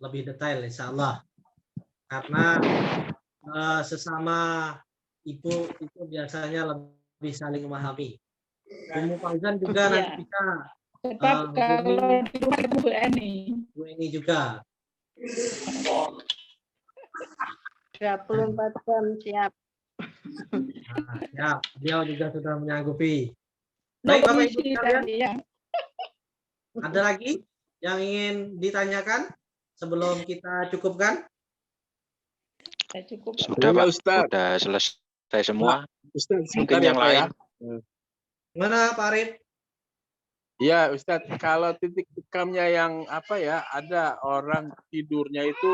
lebih detail insya Allah. Karena sesama ibu itu biasanya lebih saling memahami. Umu Fauzan juga nanti bisa Tetap kalau di rumah ketemu Bu Eni. Bu Eni juga. 24 jam siap. Nah, ya, beliau juga sudah menyanggupi. No Baik Bapak Ibu komisi sekalian, tadi ya. ada lagi yang ingin ditanyakan sebelum kita cukupkan? Saya cukup. Sudah Pak, sudah selesai semua. Ustaz, Mungkin sebentar yang ya, Pak, lain. Mana Pak Arif? Ya, Ustaz, kalau titik bekamnya yang ada orang tidurnya itu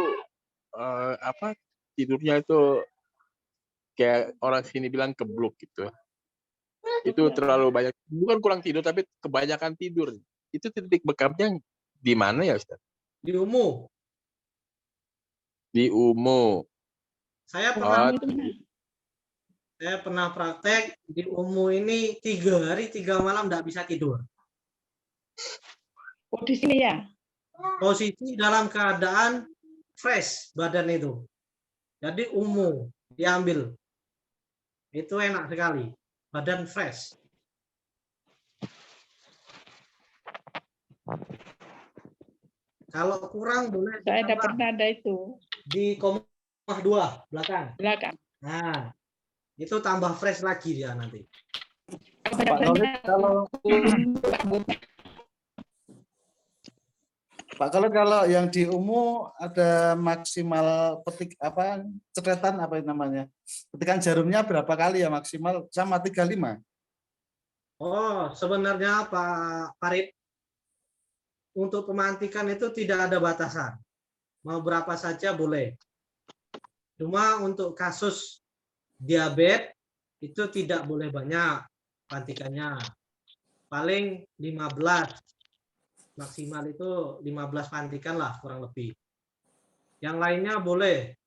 tidurnya itu kayak orang sini bilang kebluk gitu. Itu terlalu banyak, bukan kurang tidur tapi kebanyakan tidur. Itu titik bekamnya di mana ya, Ustaz? Di Umu. Di Umu. Saya pernah Saya pernah praktek di UMU ini 3 hari 3 malam tidak bisa tidur. Oh, di sini ya. Posisi dalam keadaan fresh badan itu. Jadi UMU diambil. Itu enak sekali. Badan fresh. Kalau kurang boleh Saya tidak ditambah pernah ada itu. di koma 2 belakang. Belakang. Nah, itu tambah fresh lagi dia nanti. Pak Khalid, kalau Pak Khalid, kalau yang di UMU ada maksimal petik apa cetetan apa namanya? Ketikan jarumnya berapa kali ya maksimal sama 35? Oh, sebenarnya Pak Farid, untuk pemantikan itu tidak ada batasan. Mau berapa saja boleh. Cuma untuk kasus diabetes itu tidak boleh banyak pantikannya. Paling 15. Maksimal itu 15 pantikan lah kurang lebih. Yang lainnya boleh.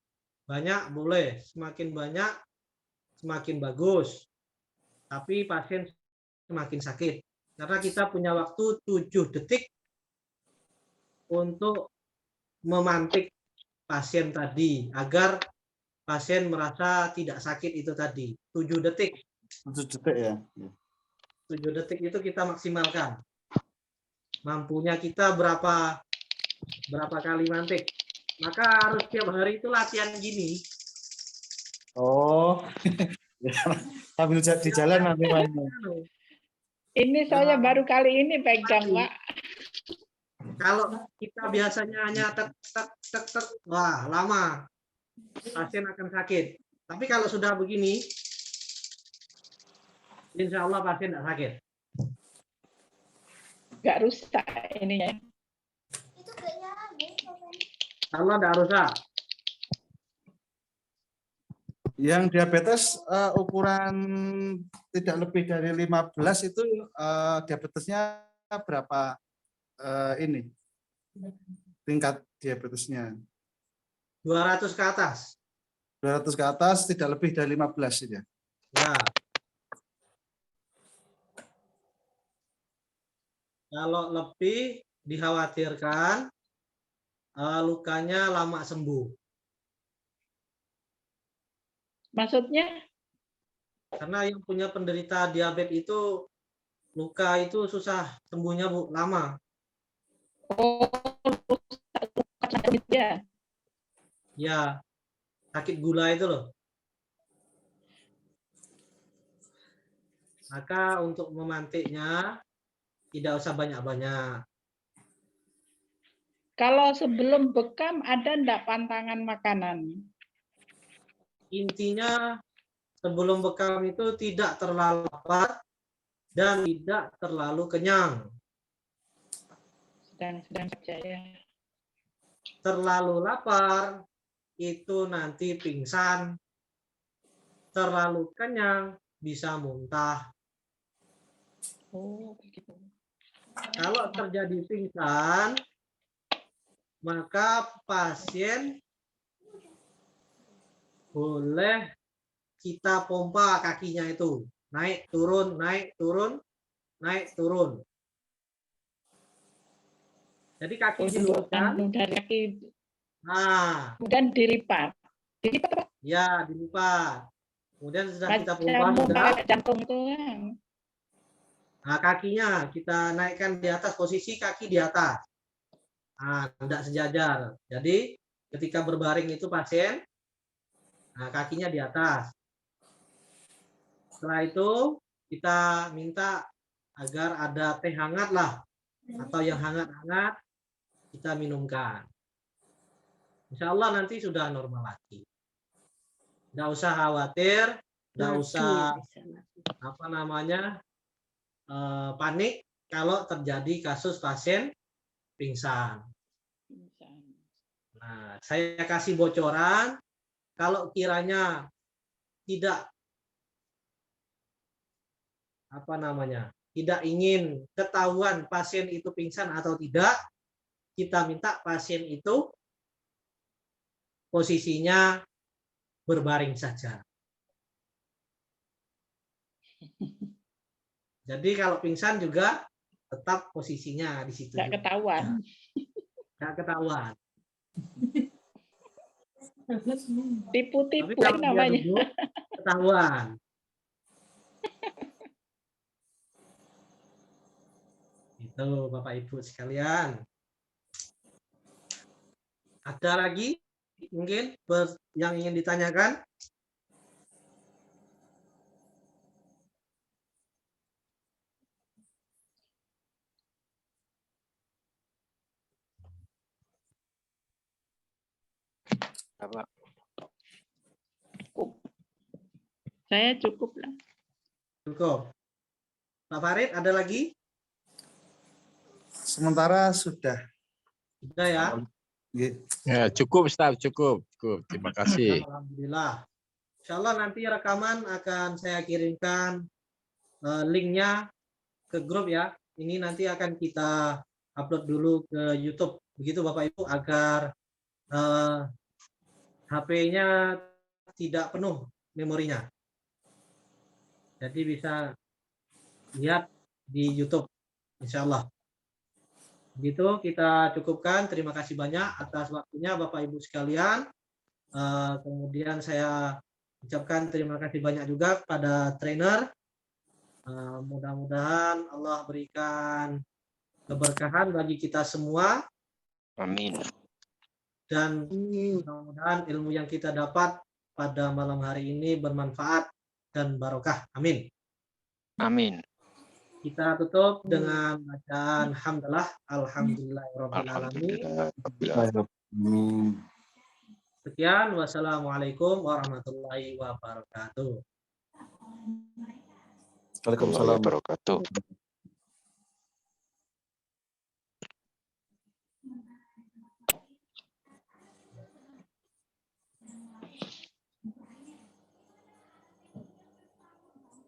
Banyak boleh. Semakin banyak semakin bagus. Tapi pasien semakin sakit. Karena kita punya waktu 7 detik untuk memantik pasien tadi agar pasien merasa tidak sakit itu tadi. 7 detik. 7 detik ya. 7 detik itu kita maksimalkan. Mampunya kita berapa kali mantik. Maka harus tiap hari itu latihan gini. Oh. Sambil di jalan nanti mainnya. Ini saya baru kali ini pegang, Pak. Kalau kita biasanya hanya tek tek tek tek, wah lama. Pasien akan sakit. Tapi kalau sudah begini, insya Allah pasien tidak sakit. Nggak rusak ininya. Allah tidak rusak. Yang diabetes ukuran tidak lebih dari 15 itu diabetesnya berapa ini? Tingkat diabetesnya. 200 ke atas. 200 ke atas tidak lebih dari 15 ya. Ya. Kalau lebih dikhawatirkan lukanya lama sembuh. Maksudnya? Karena yang punya penderita diabetes itu luka itu susah sembuhnya, Bu, lama. Oh, ya. Ya, sakit gula itu loh. Maka untuk memantiknya tidak usah banyak-banyak. Kalau sebelum bekam ada enggak pantangan makanan? Intinya sebelum bekam itu tidak terlalu lapar dan tidak terlalu kenyang. Sedang-sedang saja ya. Terlalu lapar itu nanti pingsan. Terlalu kenyang bisa muntah. Oh, begitu. Kalau terjadi pingsan, maka pasien boleh kita pompa kakinya itu. Naik, turun, naik, turun, naik, turun. Jadi kaki diluruskan. Dari kaki. Nah. Kemudian dilipat. Dilipat. Ya, dilipat. Kemudian sudah kita pompa Macam sudah. jantung tuh. Nah, kakinya kita naikkan di atas, posisi kaki di atas. Nah, tidak sejajar. Jadi ketika berbaring itu pasien, nah kakinya di atas. Setelah itu kita minta agar ada teh hangat lah, atau yang hangat-hangat kita minumkan. Insya Allah nanti sudah normal lagi. Tidak usah khawatir, tidak usah panik kalau terjadi kasus pasien pingsan. Nah, saya kasih bocoran, kalau kiranya tidak tidak ingin ketahuan pasien itu pingsan atau tidak, kita minta pasien itu posisinya berbaring saja. Jadi kalau pingsan juga tetap posisinya di situ. Nggak juga. ketahuan. Nggak ketahuan. Tapi Tipu-tipu kalau dia namanya. duduk, ketahuan. Itu Bapak Ibu sekalian. Ada lagi mungkin yang ingin ditanyakan? Apa? Saya cukup lah. Cukup. Pak Farid, ada lagi? Sementara sudah. Sudah ya? Ya, cukup Ustaz, cukup. Terima kasih. Alhamdulillah. Insya Allah nanti rekaman akan saya kirimkan linknya ke grup ya. Ini nanti akan kita upload dulu ke YouTube. Begitu Bapak Ibu agar HP-nya tidak penuh memorinya. Jadi bisa lihat di YouTube. Insya Allah. Begitu kita cukupkan. Terima kasih banyak atas waktunya Bapak Ibu sekalian. Kemudian saya ucapkan terima kasih banyak juga kepada trainer. Mudah-mudahan Allah berikan keberkahan bagi kita semua. Amin. Dan mudah-mudahan ilmu yang kita dapat pada malam hari ini bermanfaat dan barokah. Amin. Amin. Kita tutup dengan bacaan hamdalah. Alhamdulillahirabbil alamin. Sekian, wassalamualaikum warahmatullahi wabarakatuh. Waalaikumsalam warahmatullahi wabarakatuh.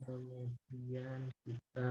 Kemudian kita